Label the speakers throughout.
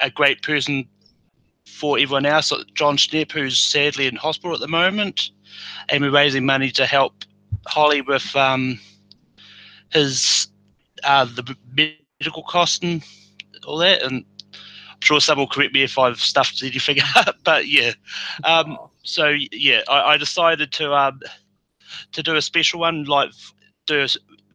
Speaker 1: a great person for everyone else. Jon Schnepp, who's sadly in hospital at the moment, and we're raising money to help Holly with his the medical cost and all that. And I'm sure someone will correct me if I've stuffed anything up, but yeah. So yeah, I decided to do a special one, like do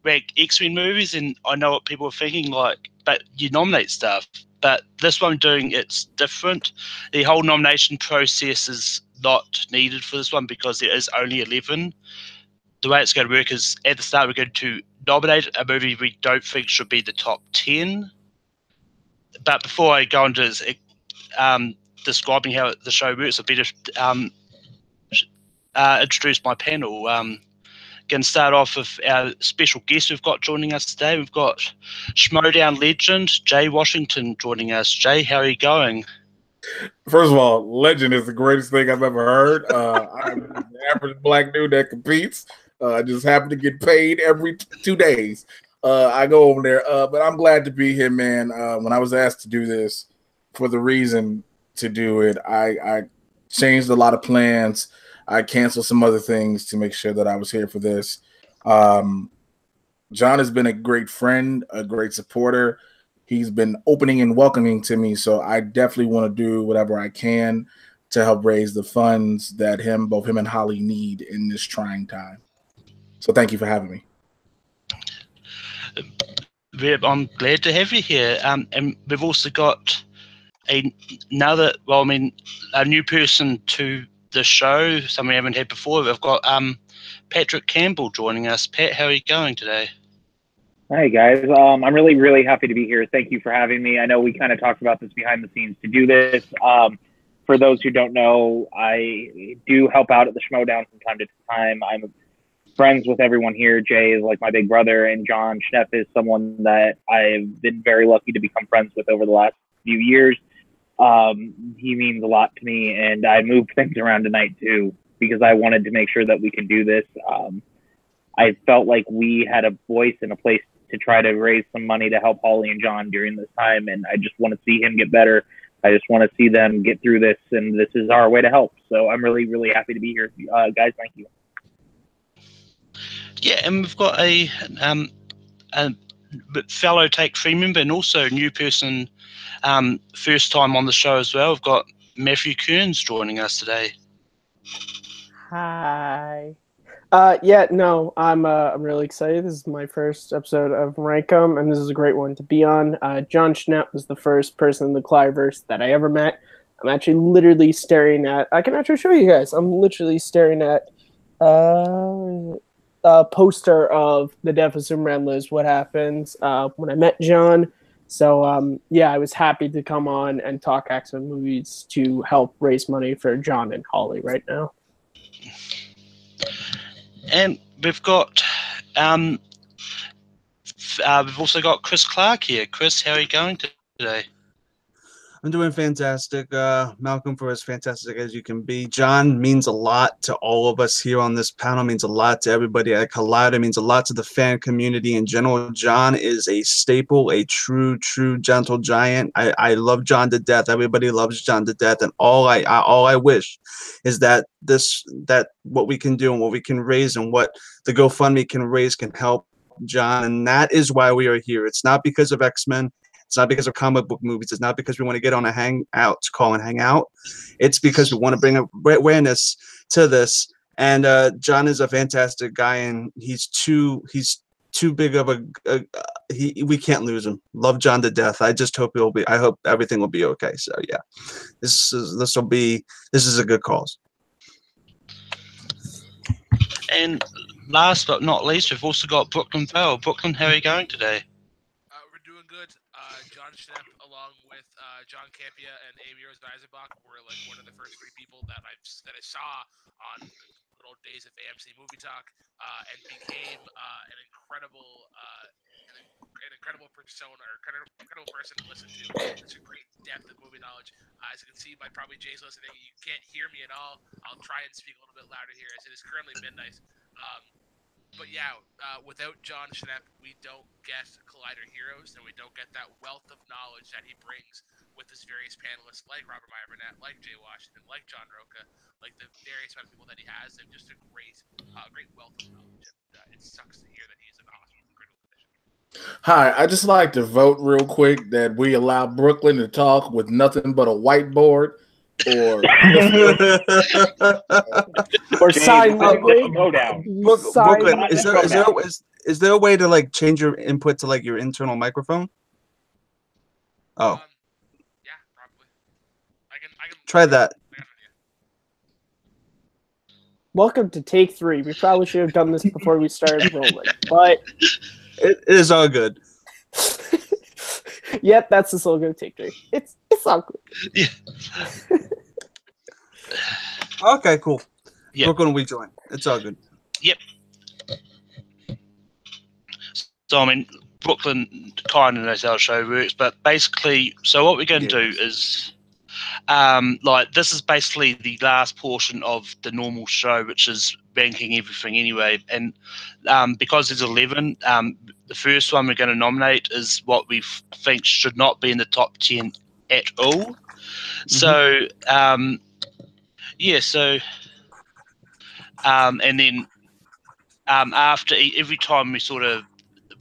Speaker 1: rank X-Men movies, and I know what people are thinking, like, but you nominate stuff. But this one doing it's different. The whole nomination process is not needed for this one because there is only 11. The way it's going to work is at the start we're going to nominate a movie we don't think should be the top 10. But before I go into describing how the show works, I'd better introduce my panel. Going to start off with our special guest we've got joining us today. We've got Schmodown legend Jay Washington joining us. Jay, how are you going?
Speaker 2: First of all, legend is the greatest thing I've ever heard. I'm an average black dude that competes. I just happen to get paid every 2 days. I go over there, but I'm glad to be here, man. When I was asked to do this for the reason to do it, I changed a lot of plans. I canceled some other things to make sure that I was here for this. Jon has been a great friend, a great supporter. He's been opening and welcoming to me, so I definitely want to do whatever I can to help raise the funds that both him and Holly need in this trying time. So thank you for having me.
Speaker 1: I'm glad to have you here. And we've also got a new person to the show, someone we haven't had before. We've got Patrick Campbell joining us. Pat, how are you going today?
Speaker 3: Hi, guys. I'm really, really happy to be here. Thank you for having me. I know we kind of talked about this behind the scenes to do this. For those who don't know, I do help out at the Schmodown from time to time. I'm friends with everyone here. Jay is like my big brother, and Jon Schnepp is someone that I've been very lucky to become friends with over the last few years. He means a lot to me, and I moved things around tonight too because I wanted to make sure that we can do this. I felt like we had a voice and a place to try to raise some money to help Holly and Jon during this time, and I just want to see him get better. I just want to see them get through this, and this is our way to help. So I'm really, really happy to be here. Guys, thank you.
Speaker 1: Yeah, and we've got a fellow Take 3 member and also a new person, first time on the show as well. We've got Matthew Kearns joining us today.
Speaker 4: Hi. I'm really excited. This is my first episode of Rankum, and this is a great one to be on. Jon Schnepp was the first person in the Clyverse that I ever met. I'm actually literally staring at, I can actually show you guys, I'm literally staring at a poster of The Death of Superman Lives What Happens when I met Jon. So, I was happy to come on and talk X-Men movies to help raise money for Jon and Holly right now.
Speaker 1: And we've got we've also got Chris Clark here. Chris, how are you going today?
Speaker 5: I'm doing fantastic. Malcolm, for as fantastic as you can be. Jon means a lot to all of us here on this panel, means a lot to everybody at Collider, means a lot to the fan community in general. Jon is a staple, a true gentle giant. I love Jon to death. Everybody loves Jon to death. And all I wish is that what we can do and what we can raise and what the GoFundMe can raise can help Jon. And that is why we are here. It's not because of X-Men. It's not because of comic book movies. It's not because we want to get on a hangout call and hang out. It's because we want to bring awareness to this. And Jon is a fantastic guy, and he's too big of we can't lose him. Love Jon to death. I just hope I hope everything will be okay. So yeah, this is a good cause.
Speaker 1: And last but not least, we've also got Brooklyn Vale. Brooklyn, how are you going today?
Speaker 6: We're doing good. Jon Schnepp, along with John Campbell and Amy Rose Eisenbach, were like one of the first 3 people that I saw on good old days of AMC Movie Talk, and became an incredible persona or incredible person to listen to. Such a great depth of movie knowledge. As you can see by probably Jay's listening, you can't hear me at all. I'll try and speak a little bit louder here as it is currently midnight. But yeah, without Jon Schnepp, we don't get Collider Heroes, and we don't get that wealth of knowledge that he brings with his various panelists, like Robert Meyer Burnett, like Jay Washington, like John Roca, like the various amount of people that he has, and just a great wealth of knowledge. And it sucks to hear that he's in the hospital in critical condition.
Speaker 2: Hi, I just like to vote real quick that we allow Brooklyn to talk with nothing but a whiteboard, or
Speaker 4: sign language.
Speaker 3: Go down.
Speaker 5: Brooklyn,
Speaker 3: Sign-
Speaker 5: is there a way to like change your input to like your internal microphone? Oh,
Speaker 6: Yeah, probably. I can
Speaker 5: try that.
Speaker 6: I got an idea.
Speaker 4: Welcome to take 3. We probably should have done this before we started rolling, but
Speaker 5: It is all good.
Speaker 4: yep, that's the slogan of take 3. It's all good.
Speaker 1: Yeah.
Speaker 5: Okay, cool.
Speaker 1: Yeah.
Speaker 5: Brooklyn, we join. It's all good.
Speaker 1: Yep. So I mean, Brooklyn kind of knows how the show works, but basically, so what we're going to do is, like, this is basically the last portion of the normal show, which is ranking everything anyway. And because there's 11, the first one we're going to nominate is what we think should not be in the top 10 at all. So, yeah, so, and then after every time we sort of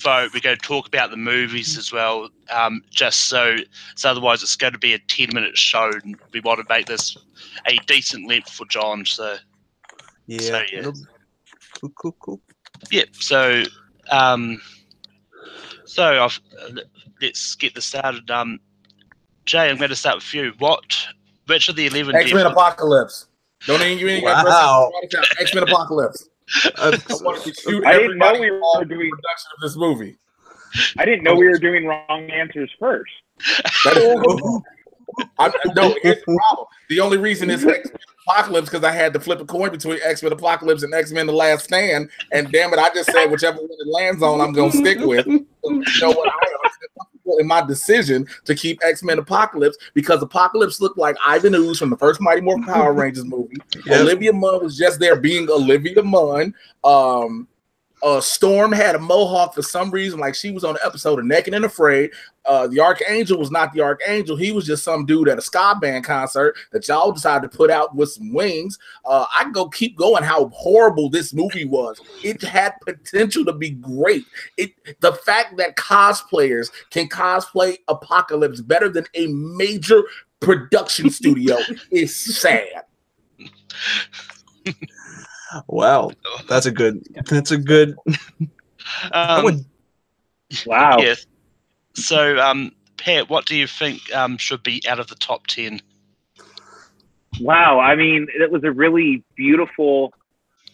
Speaker 1: vote, we're going to talk about the movies as well, just so otherwise it's going to be a 10-minute show, and we want to make this a decent length for John. So
Speaker 5: Yeah.
Speaker 1: yeah.
Speaker 5: Cool.
Speaker 1: Yeah. So let's get this started. Jay, I'm going to start with you. Which of the 11?
Speaker 2: X-Men Apocalypse. Don't even you ain't got
Speaker 5: Wow.
Speaker 2: X-Men Apocalypse. I wanted to shoot
Speaker 3: I didn't know
Speaker 2: everybody
Speaker 3: we were
Speaker 2: involved in
Speaker 3: doing-
Speaker 2: the production of this movie.
Speaker 3: I didn't know we were doing wrong answers first.
Speaker 2: That is, no, here's the problem. The only reason it's X-Men Apocalypse because I had to flip a coin between X-Men Apocalypse and X-Men The Last Stand, and damn it, I just said whichever one it lands on, I'm going to stick with. So, you know what? I am comfortable in my decision to keep X-Men Apocalypse because Apocalypse looked like Ivan Ooze from the first Mighty Morphin Power Rangers movie.
Speaker 5: Yep.
Speaker 2: Olivia Munn was just there being Olivia Munn. Storm had a mohawk for some reason, like she was on the episode of Naked and Afraid. The Archangel was not the Archangel. He was just some dude at a ska band concert that y'all decided to put out with some wings. I can keep going how horrible this movie was. It had potential to be great. The fact that cosplayers can cosplay Apocalypse better than a major production studio is sad.
Speaker 5: Wow. That's a good.
Speaker 3: Wow.
Speaker 1: Yes. So, Pat, what do you think should be out of the top 10?
Speaker 3: Wow. I mean, it was a really beautiful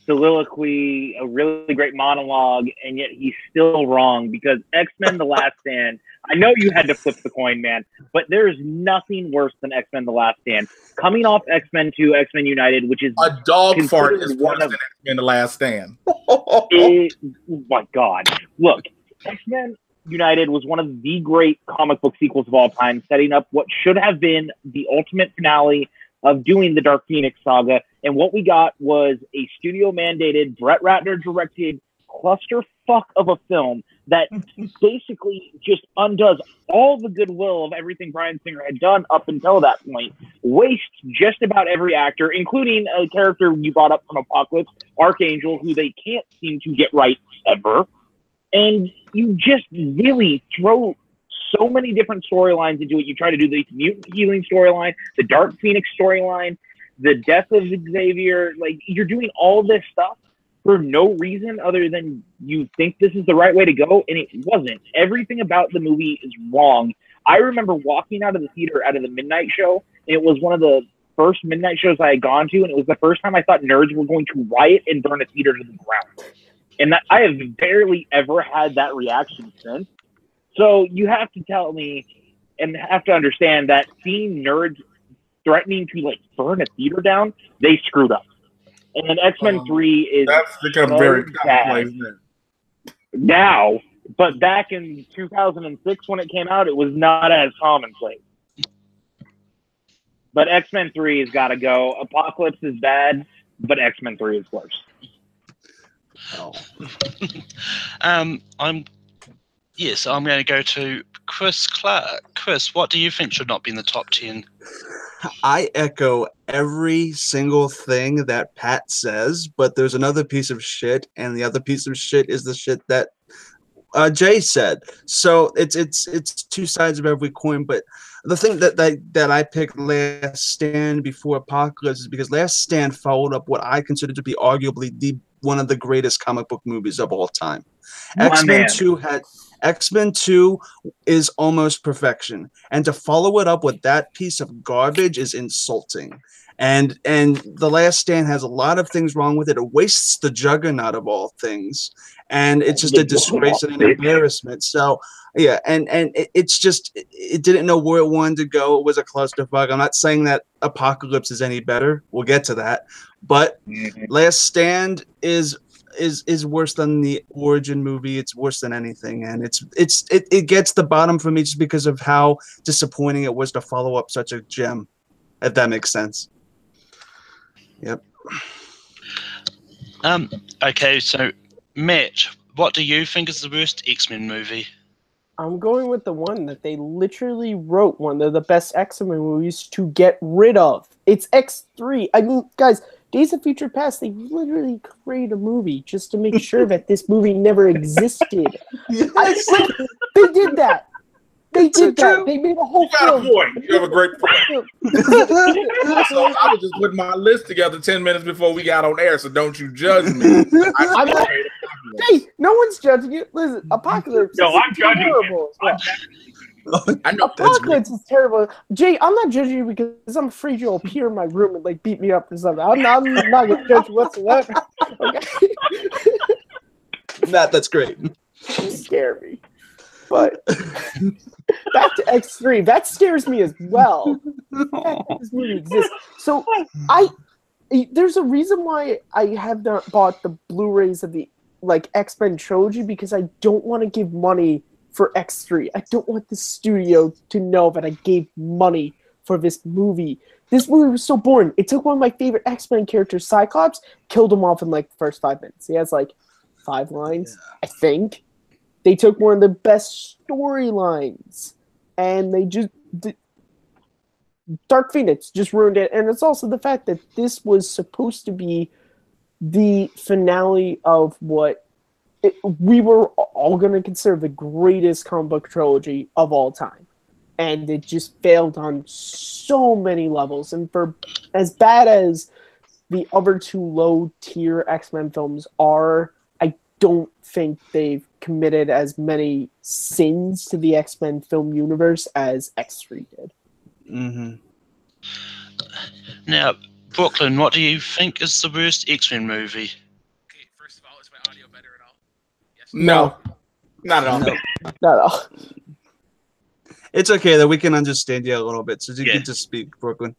Speaker 3: soliloquy, a really great monologue, and yet he's still wrong because X-Men The Last Stand, I know you had to flip the coin, man, but there is nothing worse than X-Men The Last Stand. Coming off X-Men 2, X-Men United, which is
Speaker 2: A dog fart
Speaker 3: considered
Speaker 2: is
Speaker 3: one
Speaker 2: worse
Speaker 3: of-
Speaker 2: than X-Men The Last Stand.
Speaker 3: oh my God. Look, X-Men United was one of the great comic book sequels of all time, setting up what should have been the ultimate finale of doing the Dark Phoenix saga. And what we got was a studio-mandated, Brett Ratner-directed clusterfuck of a film that basically just undoes all the goodwill of everything Bryan Singer had done up until that point, wastes just about every actor, including a character you brought up from Apocalypse, Archangel, who they can't seem to get right ever. And you just really throw so many different storylines into it. You try to do the mutant healing storyline, the Dark Phoenix storyline, the death of Xavier. Like, you're doing all this stuff for no reason other than you think this is the right way to go, and it wasn't. Everything about the movie is wrong. I remember walking out of the theater out of the midnight show, and it was one of the first midnight shows I had gone to, and it was the first time I thought nerds were going to riot and burn a theater to the ground. And that, I have barely ever had that reaction since. So you have to tell me and have to understand that seeing nerds threatening to like burn a theater down, they screwed up. And then X-Men 3 is
Speaker 2: That's become
Speaker 3: so
Speaker 2: very
Speaker 3: bad
Speaker 2: commonplace
Speaker 3: now, but back in 2006 when it came out, it was not as commonplace. But X-Men 3 has got to go. Apocalypse is bad, but X-Men 3 is worse.
Speaker 1: I'm Yes, I'm going to go to Chris Clark. Chris, what do you think should not be in the top 10?
Speaker 5: I echo every single thing that Pat says, but there's another piece of shit, and the other piece of shit is the shit that Jay said. So it's two sides of every coin. But the thing that I picked Last Stand before Apocalypse is because Last Stand followed up what I consider to be arguably one of the greatest comic book movies of all time. X-Men 2 is almost perfection, and to follow it up with that piece of garbage is insulting. And The Last Stand has a lot of things wrong with it. It wastes the Juggernaut of all things, and it's just a disgrace and an embarrassment. So yeah, and it's just it didn't know where it wanted to go. It was a clusterfuck. I'm not saying that Apocalypse is any better. We'll get to that, but Last Stand is worse than the origin movie. It's worse than anything, and it gets the bottom for me just because of how disappointing it was to follow up such a gem, if that makes sense. Yep.
Speaker 1: Okay, so Matt, what do you think is the worst X-Men movie?
Speaker 4: I'm going with the one that they literally wrote one of the best X-Men movies to get rid of. It's X3. I mean, guys, Days of Future Past, they literally created a movie just to make sure that this movie never existed.
Speaker 5: Yes.
Speaker 4: They did that. They did that. They made a whole film.
Speaker 2: You got a point. You have a great point. So I was just putting my list together 10 minutes before we got on air, so don't you judge me.
Speaker 4: Hey, no one's judging you. Listen, Apocalypse.
Speaker 3: No, I'm judging
Speaker 4: terrible.
Speaker 2: I know
Speaker 4: Apocalypse is terrible. Jay, I'm not judging you because I'm afraid you'll appear in my room and like beat me up or something. I'm not going to judge you whatsoever. Okay.
Speaker 5: Matt, that's great.
Speaker 4: You scare me. But back to X3, that scares me as well. This movie exists. So there's a reason why I have not bought the Blu-rays of the X-Men trilogy, because I don't want to give money for X3. I don't want the studio to know that I gave money for this movie. This movie was so boring. It took one of my favorite X-Men characters, Cyclops, killed him off in the first 5 minutes. He has 5 lines, I think. They took one of the best storylines, and they just Dark Phoenix just ruined it. And it's also the fact that this was supposed to be the finale of what we were all going to consider the greatest comic book trilogy of all time. And it just failed on so many levels. And for as bad as the other two low-tier X-Men films are, I don't think they've committed as many sins to the X-Men film universe as X3 did.
Speaker 5: Mm-hmm.
Speaker 1: Now, Brooklyn, what do you think is the worst X-Men movie?
Speaker 6: Okay, first of all, is my audio better at all? Yes.
Speaker 2: No, not at all.
Speaker 5: No.
Speaker 4: Not at all.
Speaker 5: It's okay that we can understand you a little bit, so you can just speak, Brooklyn.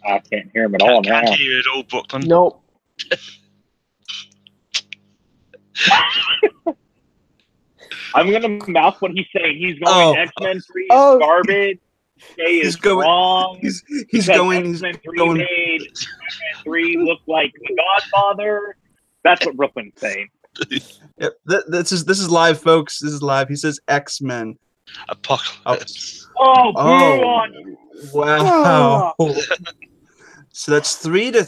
Speaker 3: I can't hear him at all now.
Speaker 1: Can't hear you at all, Brooklyn.
Speaker 4: Nope.
Speaker 3: I'm gonna mouth what he's saying. He's going X-Men 3 is garbage. Jay is wrong.
Speaker 5: He's going.
Speaker 3: X-Men 3 made X-Men 3 look like The Godfather. That's what Brooklyn's saying.
Speaker 5: Yep, this is live, folks. This is live. He says X-Men.
Speaker 1: Apocalypse.
Speaker 3: Oh, on.
Speaker 5: Wow. So that's 3 to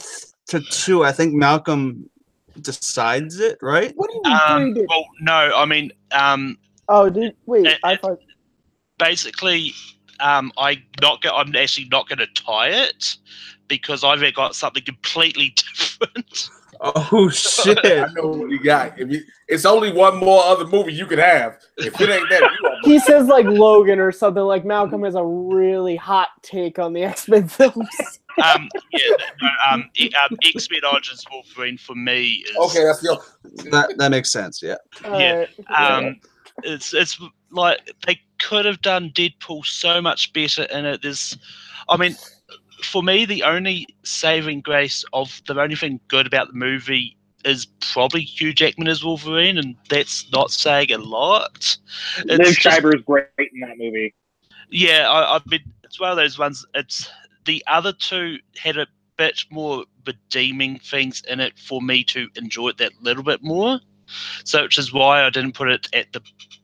Speaker 5: 2. I think Malcolm decides it, right?
Speaker 4: What do you mean?
Speaker 1: Well, no, I mean,
Speaker 4: wait. I thought
Speaker 1: basically, I'm actually not going to tie it because I've got something completely different.
Speaker 5: Oh shit!
Speaker 2: I know what you got. It's only one more other movie you could have. If it ain't that,
Speaker 4: he says Logan or something. Malcolm has a really hot take on the X-Men films.
Speaker 1: X-Men Origins Wolverine for me is
Speaker 2: okay. That's
Speaker 5: that makes sense. Yeah.
Speaker 1: It's like they could have done Deadpool so much better in it. For me, the only saving grace of the only thing good about the movie is probably Hugh Jackman as Wolverine, and that's not saying a lot.
Speaker 3: Liv Schreiber is great in that movie.
Speaker 1: Yeah, I mean, it's one of those ones. It's the other two had a bit more redeeming things in it for me to enjoy it that little bit more. So, which is why I didn't put it at the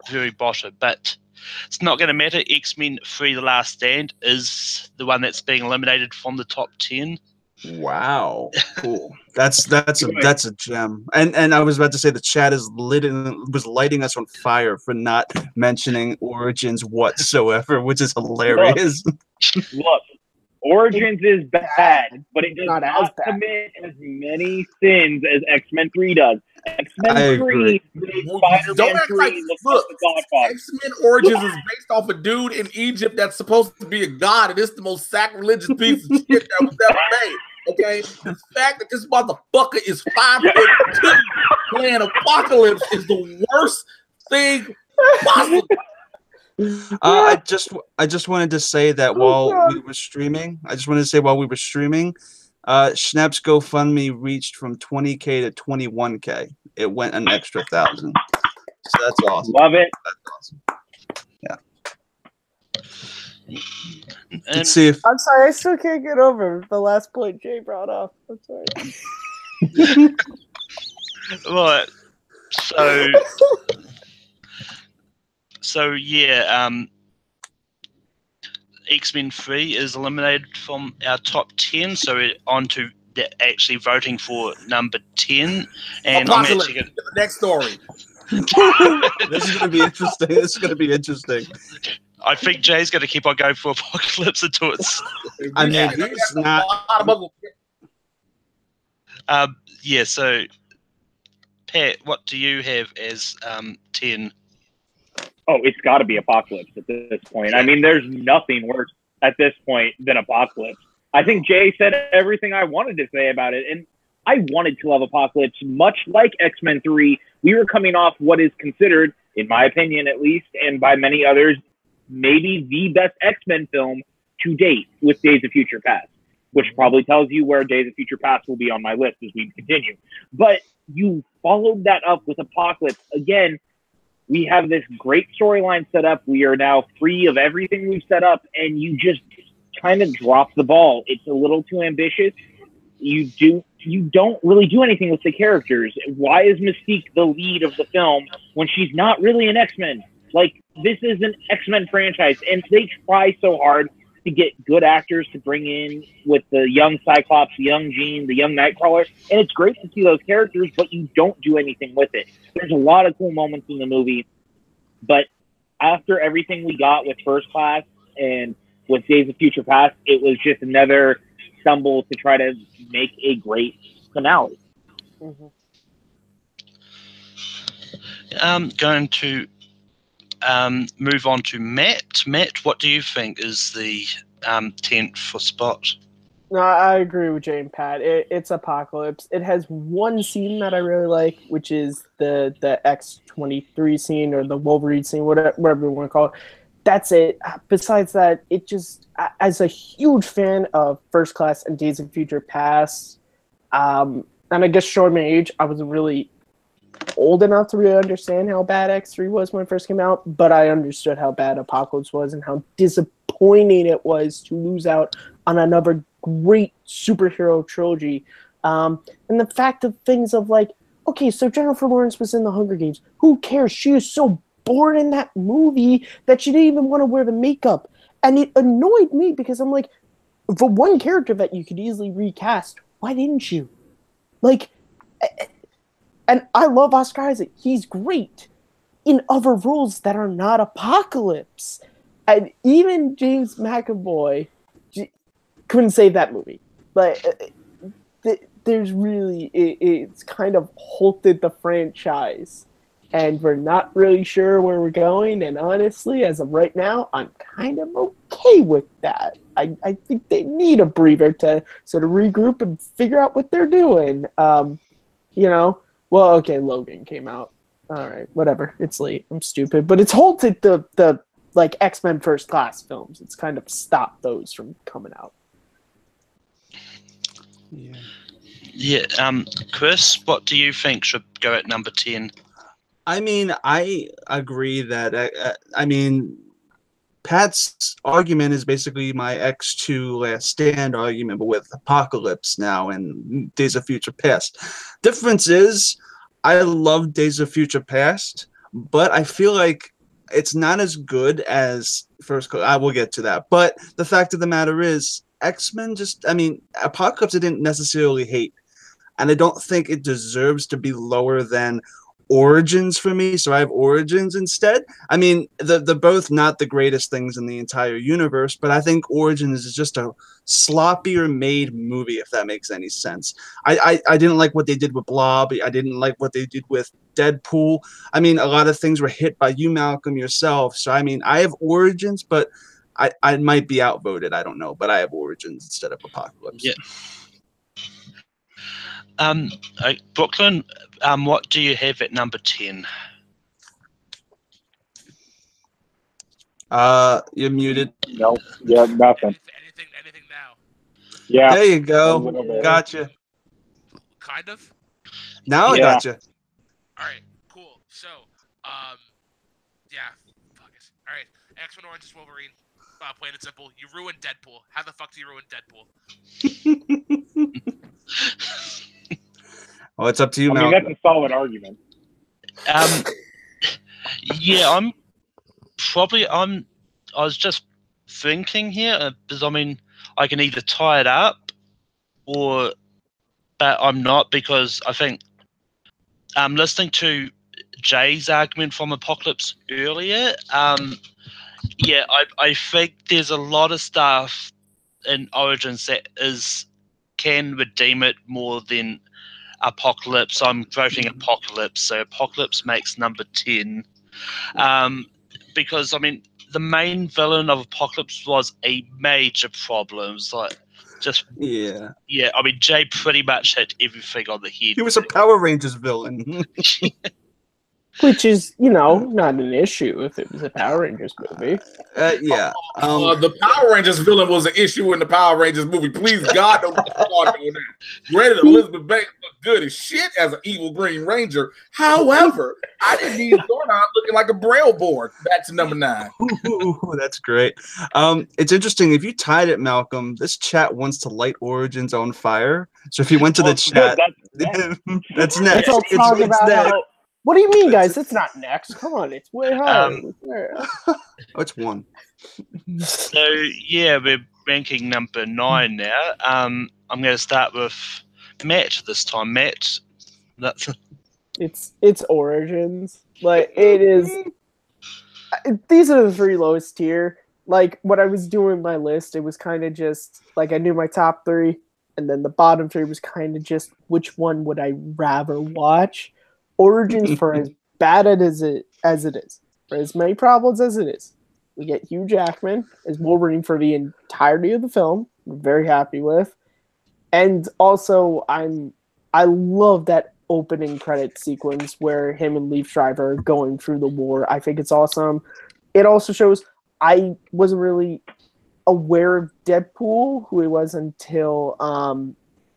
Speaker 1: very bottom. But it's not going to matter. X-Men 3: The Last Stand is the one that's being eliminated from the top 10.
Speaker 5: Wow, cool. That's a gem. And I was about to say the chat was lighting us on fire for not mentioning Origins whatsoever, which is hilarious.
Speaker 3: Look, Origins is bad, but it does not commit as many sins as X-Men 3 does. X-Men 3 made Spider-Man 3 look like the Godfather.
Speaker 2: X-Men Origins is based off a dude in Egypt that's supposed to be a god, and it's the most sacrilegious piece of shit that was ever made. Okay, the fact that this motherfucker is 5'2" playing Apocalypse is the worst thing possible.
Speaker 5: I just wanted to say that while we were streaming, Schnepp's GoFundMe reached from 20K to 21K. It went an extra 1,000. So that's awesome.
Speaker 3: Love it.
Speaker 5: That's awesome. Yeah.
Speaker 1: And
Speaker 5: see if
Speaker 4: I'm sorry, I still can't get over the last point Jay brought up. I'm sorry.
Speaker 1: right. So yeah, X-Men 3 is eliminated from our top 10, so we're on to actually voting for number 10. And I'm actually
Speaker 2: the next story.
Speaker 5: This is going to be interesting.
Speaker 1: I think Jay's going to keep on going for Apocalypse until it's.
Speaker 5: I mean, he's not.
Speaker 1: Yeah. So, Pat, what do you have as 10?
Speaker 3: Oh, it's got to be Apocalypse at this point. I mean, there's nothing worse at this point than Apocalypse. I think Jay said everything I wanted to say about it, and I wanted to love Apocalypse. Much like X-Men 3, we were coming off what is considered, in my opinion at least, and by many others, maybe the best X-Men film to date with Days of Future Past, which probably tells you where Days of Future Past will be on my list as we continue. But you followed that up with Apocalypse. Again, we have this great storyline set up. We are now free of everything we've set up, and you just kind of drop the ball. It's a little too ambitious. You don't really do anything with the characters. Why is Mystique the lead of the film when she's not really an X-Men? Like, this is an X-Men franchise, and they try so hard to get good actors to bring in with the young Cyclops, the young Jean, the young Nightcrawler, and it's great to see those characters, but you don't do anything with it. There's a lot of cool moments in the movie, but after everything we got with First Class and with Days of Future Past, it was just another stumble to try to make a great finale.
Speaker 4: Mm-hmm.
Speaker 1: I'm going to move on to Matt. Matt, what do you think is the 10th for spot?
Speaker 4: No, I agree with Jay and Pat. It's Apocalypse. It has one scene that I really like, which is the X-23 scene or the Wolverine scene, whatever you want to call it. That's it. Besides that, it just, as a huge fan of First Class and Days of Future Past, and I guess showing my age, I wasn't really old enough to really understand how bad X3 was when it first came out, but I understood how bad Apocalypse was and how disappointing it was to lose out on another great superhero trilogy. And the fact of things of like, okay, so Jennifer Lawrence was in the Hunger Games. Who cares? She was so bored in that movie that she didn't even want to wear the makeup. And it annoyed me because I'm like, for one character that you could easily recast, why didn't you? Like, and I love Oscar Isaac. He's great in other roles that are not Apocalypse. And even James McAvoy couldn't save that movie. But there's really, it's kind of halted the franchise. And we're not really sure where we're going. And honestly, as of right now, I'm kind of okay with that. I think they need a breather to sort of regroup and figure out what they're doing. You know, well, okay, Logan came out. All right, whatever. It's late. I'm stupid. But it's halted the like X-Men First Class films. It's kind of stopped those from coming out.
Speaker 1: Yeah. Chris, what do you think should go at number 10?
Speaker 5: I mean, I agree that, I mean, Pat's argument is basically my X2 Last Stand argument, but with Apocalypse now and Days of Future Past. Difference is, I love Days of Future Past, but I feel like it's not as good as First. I will get to that. But the fact of the matter is, X-Men Apocalypse I didn't necessarily hate, and I don't think it deserves to be lower than Origins for me, so I have Origins instead. I mean, they're both not the greatest things in the entire universe, but I think Origins is just a sloppier made movie, if that makes any sense. I didn't like what they did with Blob. I didn't like what they did with Deadpool. I mean, a lot of things were hit by you, Malcolm, yourself. So, I mean, I have Origins, but I might be outvoted. I don't know, but I have Origins instead of Apocalypse.
Speaker 1: Yeah. Brooklyn, what do you have at number 10?
Speaker 5: You're muted.
Speaker 3: Nope. Yeah, nothing.
Speaker 6: Anything now?
Speaker 3: Yeah.
Speaker 5: There you go.
Speaker 3: A little bit.
Speaker 5: Gotcha.
Speaker 6: Kind of.
Speaker 5: Now I
Speaker 3: Yeah.
Speaker 5: gotcha.
Speaker 6: All right, cool. So, yeah, fuck it. All right, X-Men Origins Wolverine. Plain and simple. You ruined Deadpool. How the fuck do you ruin Deadpool?
Speaker 5: Oh, it's up to you,
Speaker 3: I mean,
Speaker 5: Malcolm.
Speaker 3: that's a solid argument.
Speaker 1: Yeah, I was just thinking here because I mean I can either tie it up but I'm not, because I think listening to Jay's argument from Apocalypse earlier, yeah, I think there's a lot of stuff in Origins that can redeem it more than Apocalypse. I'm voting Apocalypse, so Apocalypse makes number 10. Because I mean, the main villain of Apocalypse was a major problem. It's like
Speaker 5: Yeah.
Speaker 1: I mean, Jay pretty much hit everything on the head.
Speaker 5: He was a Power Rangers villain.
Speaker 4: Which is, not an issue if it was a Power Rangers movie.
Speaker 5: Yeah.
Speaker 2: The Power Rangers villain was an issue in the Power Rangers movie. Please, God, don't get started on that. Granted, Elizabeth Banks looked good as shit as an evil Green Ranger. However, I didn't need Zordon looking like a Braille board. Back to number 9.
Speaker 5: Ooh, that's great. It's interesting. If you tied it, Malcolm, this chat wants to light Origins on fire. So if you went to the chat, that's next.
Speaker 4: Let's all talk
Speaker 5: It's
Speaker 4: about
Speaker 5: next.
Speaker 4: what do you mean, guys? It's not next. Come on, it's way higher.
Speaker 5: Oh, it's 1.
Speaker 1: So yeah, we're ranking number 9 now. I'm going to start with Matt this time. Matt,
Speaker 4: it's Origins. Like, it is. These are the 3 lowest tier. Like, when I was doing my list, it was kind of just like I knew my top 3, and then the bottom 3 was kind of just which one would I rather watch. Origins, for as bad as it is, for as many problems as it is, we get Hugh Jackman as Wolverine for the entirety of the film. I'm very happy with, and also I love that opening credit sequence where him and Leaf Schreiber are going through the war. I think it's awesome. It also shows I wasn't really aware of Deadpool, who he was, until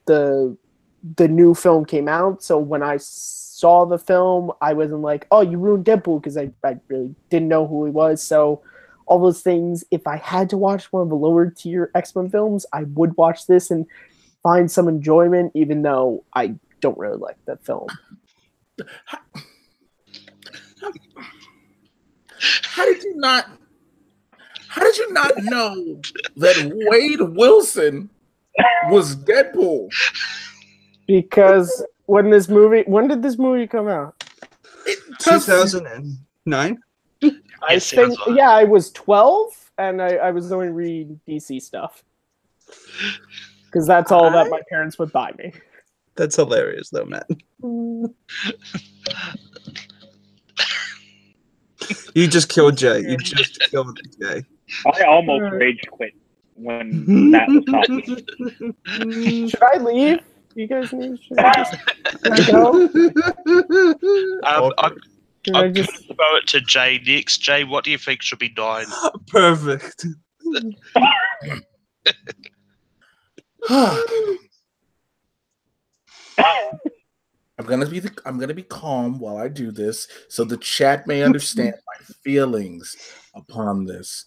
Speaker 4: the new film came out. So when I saw the film, I wasn't like, oh, you ruined Deadpool, because I really didn't know who he was. So all those things, if I had to watch one of the lower tier X-Men films, I would watch this and find some enjoyment, even though I don't really like that film.
Speaker 2: How did you not know that Wade Wilson was Deadpool?
Speaker 4: Because when did this movie come out?
Speaker 5: 2009.
Speaker 4: I think, yeah, I was 12, and I was only reading DC stuff. Because that's all that my parents would buy me.
Speaker 5: That's hilarious, though, Matt. You just killed Jay. You just killed Jay.
Speaker 3: I almost rage quit when that was talking.
Speaker 4: Should I leave? You guys need to go?
Speaker 1: I'll just throw it to Jay next. Jay, what do you think should be 9?
Speaker 5: Perfect.
Speaker 2: I'm gonna be calm while I do this, so the chat may understand my feelings upon this.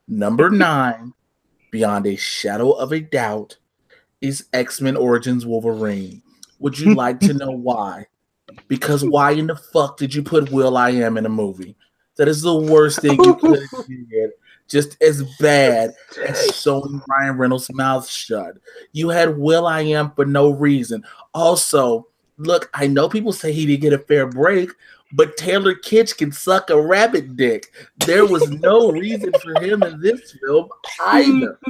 Speaker 2: Number 9, beyond a shadow of a doubt, is X-Men Origins Wolverine. Would you like to know why? Because why in the fuck did you put Will.i.am in a movie? That is the worst thing you could have did. Just as bad as sewing Ryan Reynolds' mouth shut. You had Will.i.am for no reason. Also, look, I know people say he didn't get a fair break, but Taylor Kitsch can suck a rabbit dick. There was no reason for him in this film either.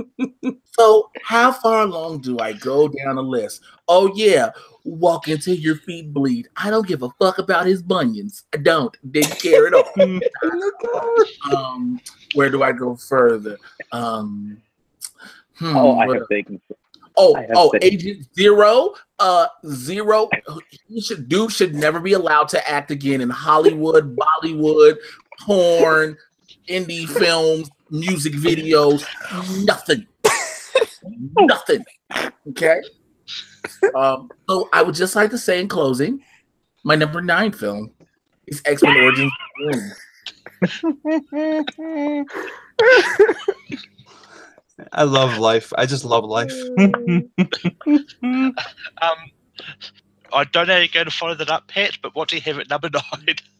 Speaker 2: So how far along do I go down the list? Oh yeah, walk until your feet bleed. I don't give a fuck about his bunions. I don't. Didn't care at all. Where do I go further?
Speaker 3: I have things.
Speaker 2: Agent Zero. Zero. Should never be allowed to act again in Hollywood, Bollywood, porn, indie films, music videos. Nothing. Nothing. Okay. So I would just like to say in closing, my number 9 film is X-Men Origins Wolverine.
Speaker 5: I love life. I just love life.
Speaker 1: I don't know how you're going to follow that up, Pat, but what do you have at number 9?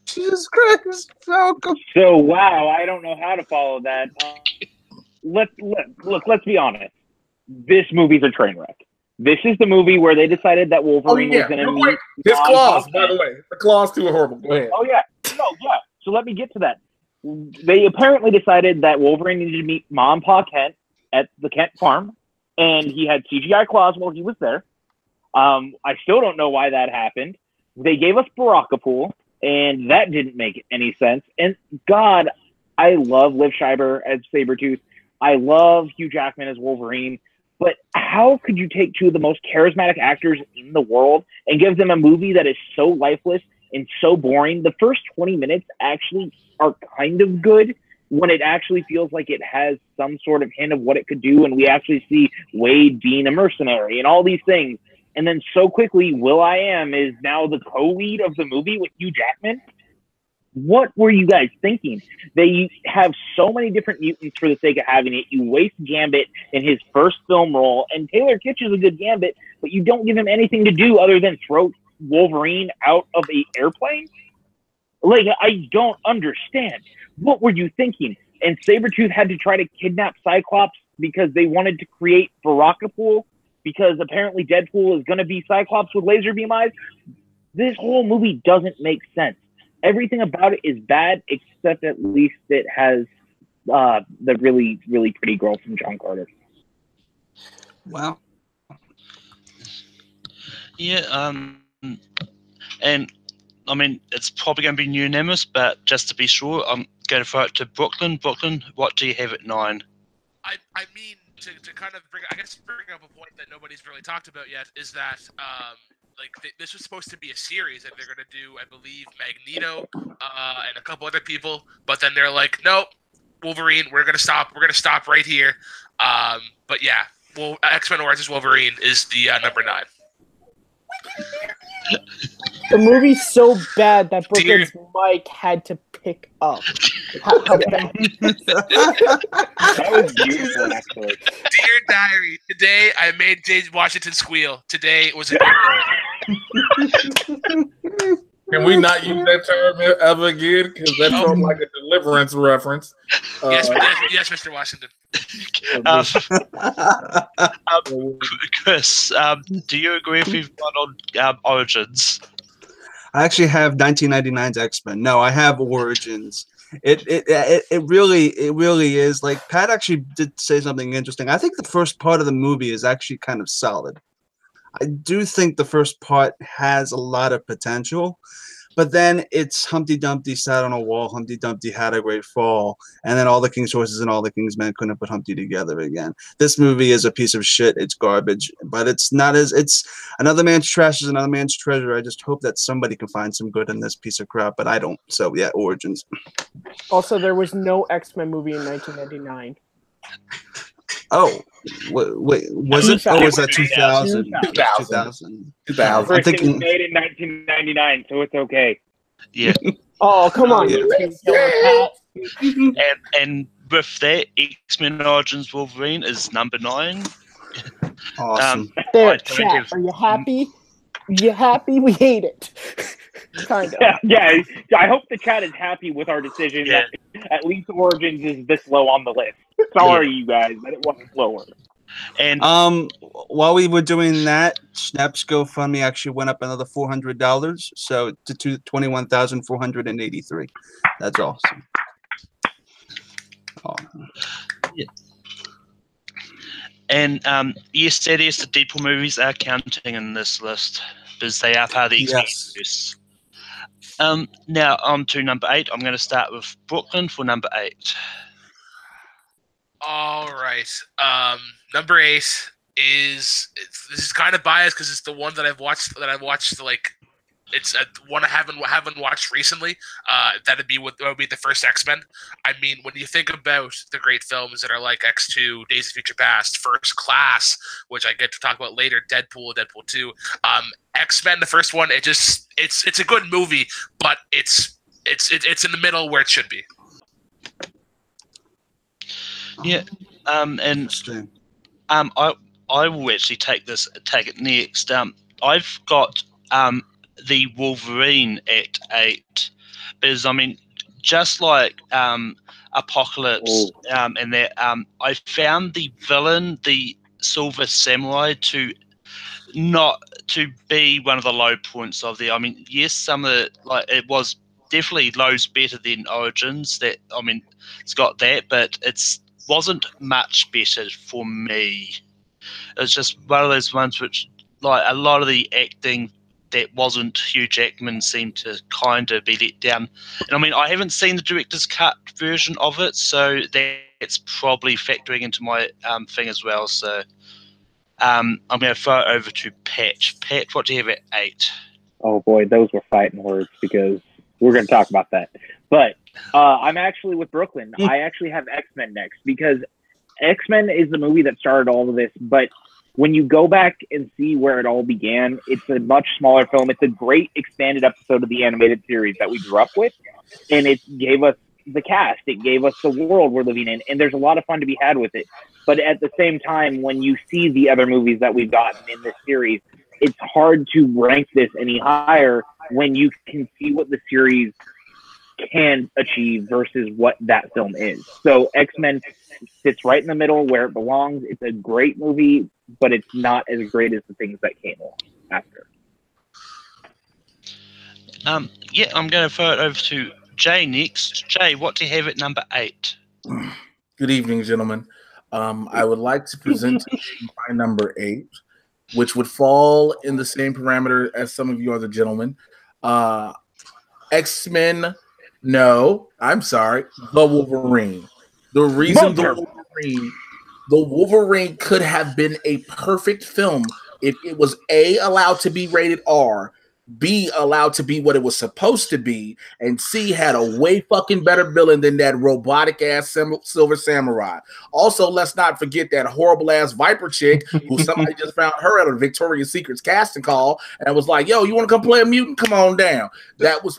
Speaker 5: Jesus Christ, Malcolm.
Speaker 3: So wow, I don't know how to follow that. Let's be honest. This movie's a train wreck. This is the movie where they decided that Wolverine was going to meet.
Speaker 2: His claws, by the way. The claws too horrible. Go ahead.
Speaker 3: Oh yeah, yeah. So let me get to that. They apparently decided that Wolverine needed to meet Ma and Pa Kent at the Kent farm, and he had CGI claws while he was there. I still don't know why that happened. They gave us Barakapool, and that didn't make any sense. And God, I love Liv Schreiber as Sabretooth. I love Hugh Jackman as Wolverine. But how could you take two of the most charismatic actors in the world and give them a movie that is so lifeless and so boring? The first 20 minutes actually are kind of good when it actually feels like it has some sort of hint of what it could do, and we actually see Wade being a mercenary and all these things. And then so quickly, Will.i.am is now the co-lead of the movie with Hugh Jackman. What were you guys thinking? They have so many different mutants for the sake of having it. You waste Gambit in his first film role, and Taylor Kitsch is a good Gambit, but you don't give him anything to do other than throw Wolverine out of an airplane? Like, I don't understand. What were you thinking? And Sabretooth had to try to kidnap Cyclops because they wanted to create Barakapool, because apparently Deadpool is going to be Cyclops with laser beam eyes. This whole movie doesn't make sense. Everything about it is bad, except at least it has the really, really pretty girl from John Carter.
Speaker 5: Wow.
Speaker 1: Yeah, and I mean, it's probably going to be unanimous, but just to be sure, I'm going to throw it to Brooklyn. Brooklyn, what do you have at 9?
Speaker 6: I mean, to kind of bring up a point that nobody's really talked about yet is that this was supposed to be a series that they're going to do, I believe, Magneto and a couple other people, but then they're like, nope, Wolverine, we're going to stop right here. But yeah, well, X-Men Origins Wolverine is the number 9.
Speaker 4: The movie's so bad that Brooklyn's mic had to pick up. How bad.
Speaker 3: That was beautiful, actually.
Speaker 6: Dear Diary, today I made James Washington squeal. Today was a good day.
Speaker 2: Can we not use that term ever again? Because that's from like a Deliverance reference.
Speaker 6: Yes, Mr. Washington.
Speaker 1: Chris, do you agree if you've got on Origins?
Speaker 5: I actually have 1999's X-Men. No, I have Origins. It really is. Like, Pat actually did say something interesting. I think the first part of the movie is actually kind of solid. I do think the first part has a lot of potential, but then it's Humpty Dumpty sat on a wall, Humpty Dumpty had a great fall, and then all the king's horses and all the king's men couldn't put Humpty together again. This movie is a piece of shit. It's garbage, but it's another man's trash is another man's treasure. I just hope that somebody can find some good in this piece of crap, but I don't. So yeah, Origins.
Speaker 4: Also, there was no X-Men movie in 1999.
Speaker 5: Oh, wait, was it? Oh, was that 2000? 2000.
Speaker 3: I'm thinking made in 1999, so it's okay.
Speaker 1: Yeah.
Speaker 4: Oh, come on.
Speaker 2: Yeah.
Speaker 1: And with that, X-Men Origins Wolverine is number 9.
Speaker 5: Awesome.
Speaker 4: There, chat, are you happy? You happy? We hate it. Kind of.
Speaker 3: Yeah. I hope the chat is happy with our decision that at least Origins is this low on the list. Sorry, you guys, that it wasn't lower.
Speaker 1: And
Speaker 5: while we were doing that, Schnepp's GoFundMe actually went up another $400, so to $21,483. That's awesome. Oh.
Speaker 1: Yeah. And yes, that is the Deadpool movies are counting in this list because they are part of the X-Men universe. Now on to number 8. I'm going to start with Brooklyn for number 8.
Speaker 6: All right. Number 8 is this is kind of biased because it's the one that I've watched. Like, it's one I haven't watched recently. That would be the first X-Men. I mean, when you think about the great films that are like X2, Days of Future Past, First Class, which I get to talk about later, Deadpool 2, X-Men, the first one, it's a good movie, but it's in the middle where it should be.
Speaker 1: Yeah, and I will actually take it next. I've got the Wolverine at 8 because I mean, just like Apocalypse, and that I found the villain, the Silver Samurai, to be one of the low points of the. I mean, yes, some of the, like, it was definitely lows better than Origins. That, I mean, it's got that, but it's wasn't much better for me. It's just one of those ones which, like, a lot of the acting that wasn't Hugh Jackman seemed to kind of be let down. And I mean, I haven't seen the director's cut version of it, so that's probably factoring into my thing as well. So I'm going to throw it over to Pat. Pat, what do you have at 8?
Speaker 3: Oh boy, those were fighting words because we're going to talk about that. But I'm actually with Brooklyn. I actually have X-Men next because X-Men is the movie that started all of this. But when you go back and see where it all began, it's a much smaller film. It's a great expanded episode of the animated series that we grew up with. And it gave us the cast. It gave us the world we're living in. And there's a lot of fun to be had with it. But at the same time, when you see the other movies that we've gotten in this series, it's hard to rank this any higher when you can see what the series can achieve versus what that film is. So X-Men sits right in the middle where it belongs. It's a great movie, but it's not as great as the things that came along after.
Speaker 1: Yeah, I'm going to throw it over to Jay next. Jay, what do you have at number 8?
Speaker 2: Good evening, gentlemen. I would like to present my number 8, which would fall in the same parameter as some of you other gentlemen. X-Men. No, I'm sorry. The Wolverine. The reason the Wolverine could have been a perfect film if it was A, allowed to be rated R, B, allowed to be what it was supposed to be, and C, had a way fucking better villain than that robotic ass Silver Samurai. Also, let's not forget that horrible ass Viper chick who somebody just found her at a Victoria's Secret's casting call and was like, yo, you want to come play a mutant? Come on down. That was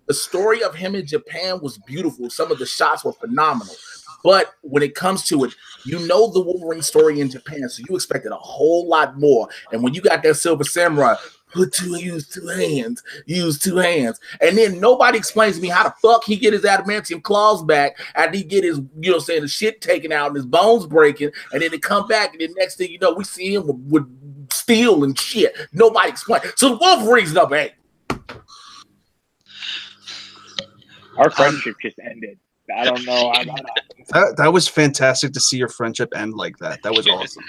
Speaker 2: the story of him in Japan was beautiful. Some of the shots were phenomenal. But when it comes to it, you know the Wolverine story in Japan, so you expected a whole lot more. And when you got that Silver Samurai, use two hands. And then nobody explains to me how the fuck he get his adamantium claws back after he get his, you know what I'm saying, the shit taken out and his bones breaking. And then they come back, and the next thing you know, we see him with steel and shit. Nobody explains. So the Wolverine's number 8.
Speaker 3: Our friendship just ended. I don't know.
Speaker 5: That was fantastic to see your friendship end like that. That was awesome.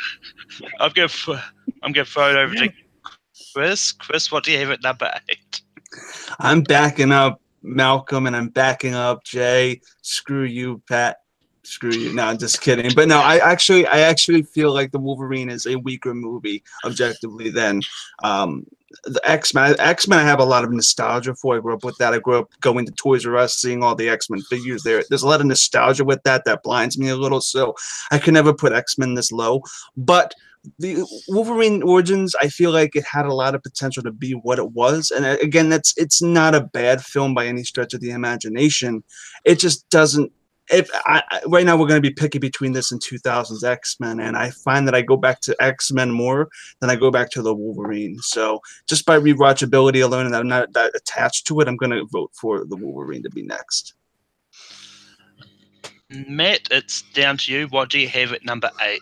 Speaker 1: I'm going to throw it over to Chris. Chris, what do you have at number 8?
Speaker 5: I'm backing up Malcolm and I'm backing up Jay. Screw you, Pat. Screw you. No, I'm just kidding. But no, I actually feel like the Wolverine is a weaker movie objectively than the X-Men. X-Men I have a lot of nostalgia for. I grew up with that. I grew up going to Toys R Us, seeing all the X-Men figures there. There's a lot of nostalgia with that blinds me a little. So I could never put X-Men this low. But the Wolverine Origins, I feel like it had a lot of potential to be what it was. And again, it's not a bad film by any stretch of the imagination. It just doesn't right now we're going to be picky between this and 2000's X-Men, and I find that I go back to X-Men more than I go back to the Wolverine. So just by rewatchability alone, and I'm not that attached to it, I'm going to vote for the Wolverine to be next.
Speaker 1: Matt, it's down to you. What do you have at number 8?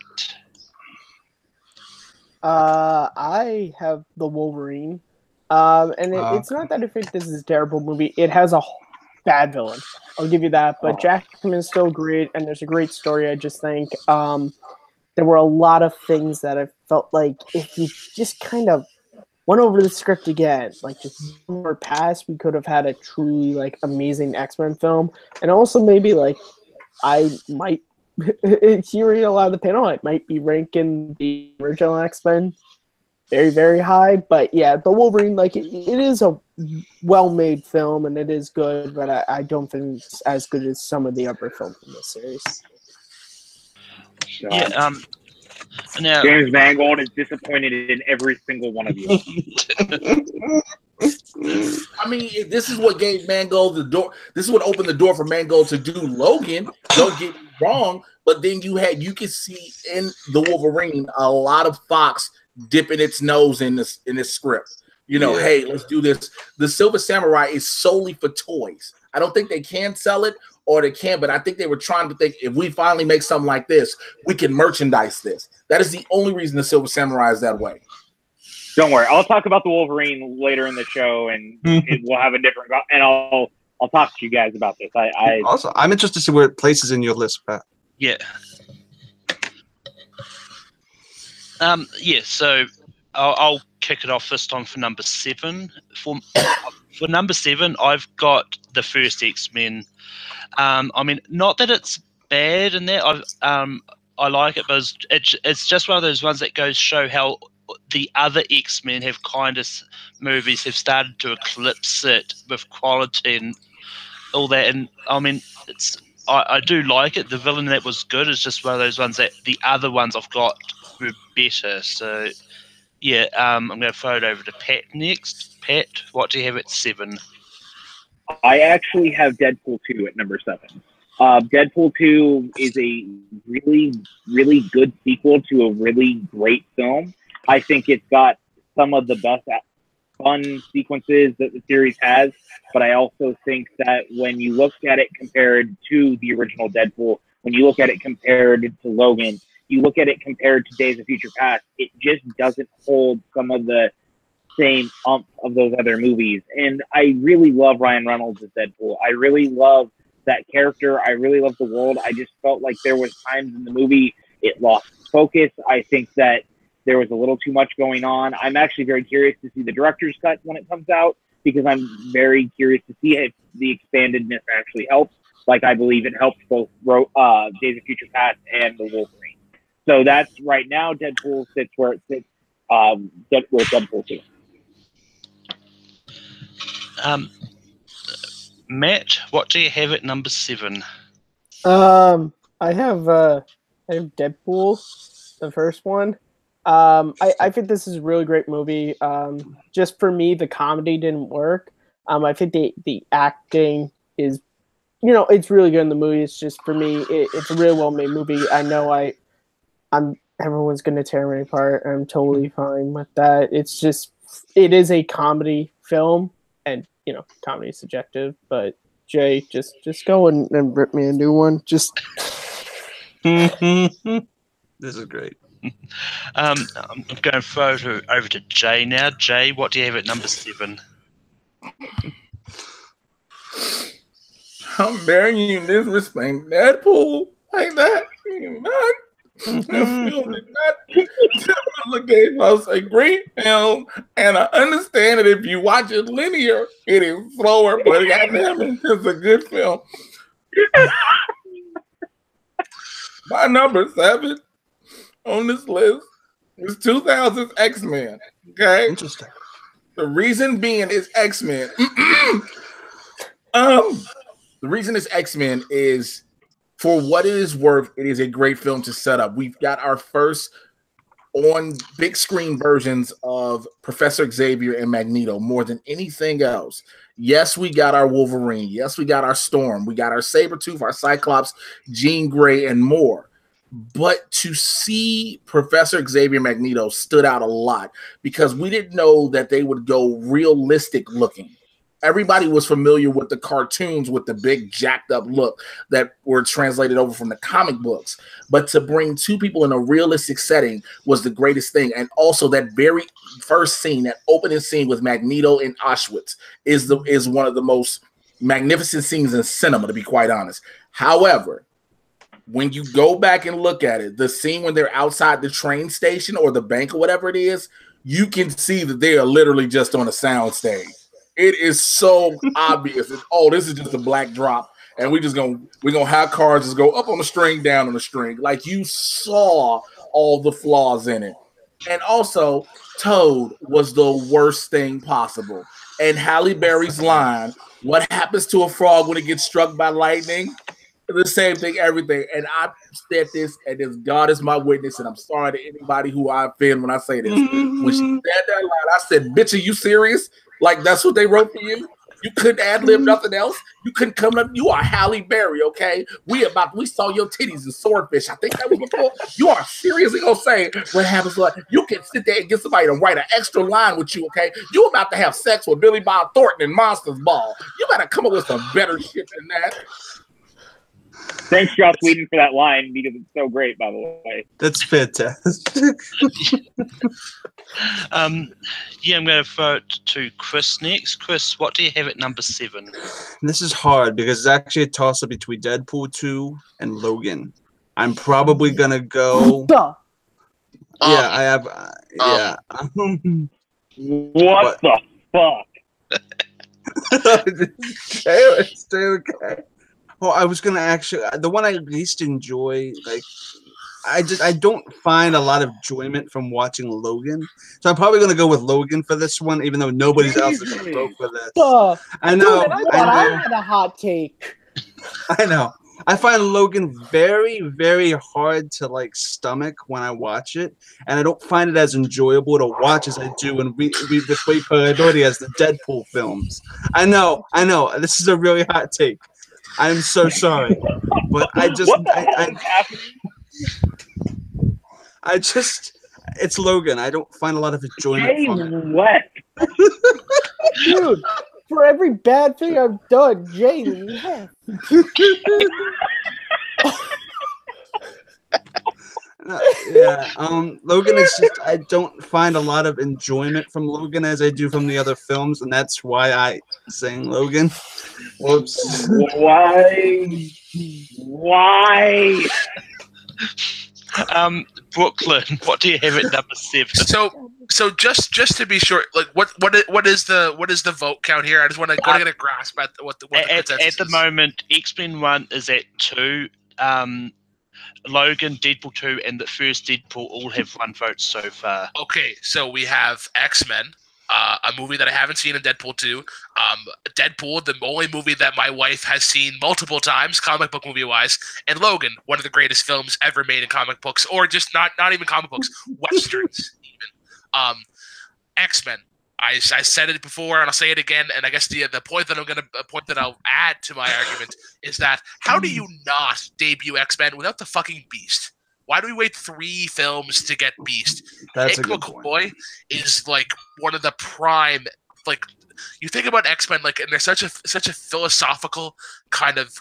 Speaker 4: I have the Wolverine. And it's not that I think this is a terrible movie. It has a bad villain. I'll give you that. But Jackman is still great, and there's a great story. I just think there were a lot of things that I felt like if you just kind of went over the script again, like just one more pass, we could have had a truly like amazing X-Men film. And also maybe like I might hearing a lot of the panel, I might be ranking the original X-Men very, very high. But yeah, the Wolverine, like it is a well-made film and it is good, but I don't think it's as good as some of the other films in this series.
Speaker 1: Yeah. Now,
Speaker 3: James Mangold is disappointed in every single one of you.
Speaker 2: I mean, this is what gave Mangold the door. This is what opened the door for Mangold to do Logan. Don't get me wrong, but then you can see in the Wolverine a lot of Fox dipping its nose in this script. You know, hey, let's do this. The Silver Samurai is solely for toys. I don't think they can sell it, or they can, but I think they were trying to think if we finally make something like this, we can merchandise this. That is the only reason the Silver Samurai is that way.
Speaker 3: Don't worry, I'll talk about the Wolverine later in the show, and we'll have a different. And I'll talk to you guys about this.
Speaker 5: Also, I'm interested to see where it places in your list, Pat.
Speaker 1: Yeah. So I'll kick it off this time for number 7. For number 7, I've got the first X-Men. I mean, not that it's bad in there. I like it, but it's just one of those ones that goes show how the other X-Men have movies have started to eclipse it with quality and all that. And I mean, I do like it. The villain that was good is just one of those ones that the other ones I've got were better. So yeah, I'm going to throw it over to Pat next. Pat, what do you have at 7?
Speaker 3: I actually have Deadpool 2 at number 7. Deadpool 2 is a really, really good sequel to a really great film. I think it's got some of the best fun sequences that the series has, but I also think that when you look at it compared to the original Deadpool, when you look at it compared to Logan, you look at it compared to Days of Future Past, it just doesn't hold some of the same umph of those other movies. And I really love Ryan Reynolds as Deadpool. I really love that character. I really love the world. I just felt like there was times in the movie it lost focus. I think that there was a little too much going on. I'm actually very curious to see the director's cut when it comes out, because I'm very curious to see if the expandedness actually helps. Like I believe it helps both Days of Future Past and the Wolverine. So that's right now Deadpool sits where it sits with Deadpool 2.
Speaker 1: Matt, what do you have at number 7?
Speaker 4: I have Deadpool, the first one. I think this is a really great movie. Just for me, the comedy didn't work. I think the acting is, it's really good in the movie. It's just for me, it's a really well made movie. I know everyone's gonna tear me apart. I'm totally fine with that. It's just it is a comedy film, and comedy is subjective. But Jay, just go and rip me a new one. Just
Speaker 5: This is great.
Speaker 1: I'm going to throw it over to Jay now. Jay, what do you have at number 7?
Speaker 2: How dare you disrespect Deadpool like that? The film did not gave us a great film, and I understand that if you watch it linear, it is slower, but goddamn it, it's a good film. My number 7 on this list is 2000's X-Men. Okay,
Speaker 5: Interesting.
Speaker 2: The reason being is X-Men. The reason it's X-Men is, for what it is worth, it is a great film to set up. We've got our first on big screen versions of Professor Xavier and Magneto more than anything else. Yes, we got our Wolverine. Yes, we got our Storm. We got our Sabretooth, our Cyclops, Jean Grey, and more. But to see Professor Xavier Magneto stood out a lot because we didn't know that they would go realistic looking. Everybody was familiar with the cartoons with the big jacked up look that were translated over from the comic books. But to bring two people in a realistic setting was the greatest thing. And also that very first scene, that opening scene with Magneto in Auschwitz is one of the most magnificent scenes in cinema, to be quite honest. However, when you go back and look at it, the scene when they're outside the train station or the bank or whatever it is, you can see that they are literally just on a sound stage. It is so obvious. This is just a black drop, and we're gonna have cars just go up on the string, down on the string. Like, you saw all the flaws in it. And also, Toad was the worst thing possible. And Halle Berry's line, "What happens to a frog when it gets struck by lightning?" The same thing, everything. And I said this, and this God is my witness, and I'm sorry to anybody who I offend when I say this. When she said that line, I said, "Bitch, are you serious? Like, that's what they wrote for you? You couldn't ad-lib nothing else? You couldn't come up? You are Halle Berry, okay? We saw your titties in Swordfish. I think that was before. You are seriously gonna say what happens? Like, you can sit there and get somebody to write an extra line with you, okay? You about to have sex with Billy Bob Thornton in Monsters Ball. You gotta come up with some better shit than that."
Speaker 3: Thanks, Joss Whedon, for that line because it's so great, by the way.
Speaker 5: That's fantastic.
Speaker 1: I'm going to throw it to Chris next. Chris, what do you have at number 7?
Speaker 5: This is hard because it's actually a toss-up between Deadpool 2 and Logan. I'm probably going to go... Yeah, I have... yeah.
Speaker 3: What the fuck?
Speaker 5: Stay okay. Well, I was gonna actually the one I least enjoy. Like, I don't find a lot of enjoyment from watching Logan, so I'm probably gonna go with Logan for this one, even though nobody's else is gonna vote for this. I know.
Speaker 4: Dude, I had a hot take.
Speaker 5: I know. I find Logan very, very hard to like stomach when I watch it, and I don't find it as enjoyable to watch as I do when we just wait for Adority as the Deadpool films. I know. This is a really hot take. I'm so sorry, but it's Logan. I don't find a lot of enjoyment from it.
Speaker 3: What?
Speaker 4: Dude, for every bad thing I've done, Jay left.
Speaker 5: Logan is just, I don't find a lot of enjoyment from Logan as I do from the other films, and that's why I sang Logan. Whoops.
Speaker 3: Why?
Speaker 1: Brooklyn, what do you have at number 7?
Speaker 6: So just to be sure, like what is the vote count here? I just want to get a grasp at what the consensus
Speaker 1: at the moment. X-Men 1 is at 2. Logan, Deadpool 2, and the first Deadpool all have 1 vote so far.
Speaker 6: Okay, so we have X-Men, a movie that I haven't seen in Deadpool 2. Deadpool, the only movie that my wife has seen multiple times, comic book movie-wise, and Logan, one of the greatest films ever made in comic books, or just not even comic books, westerns even. X-Men. I said it before, and I'll say it again. And I guess the point that I'll add to my argument is that how do you not debut X-Men without the fucking Beast? Why do we wait 3 films to get Beast?
Speaker 5: That's
Speaker 6: Hank
Speaker 5: a good
Speaker 6: McCoy
Speaker 5: point.
Speaker 6: is like one of the prime. Like, you think about X-Men, like, and there's such a philosophical kind of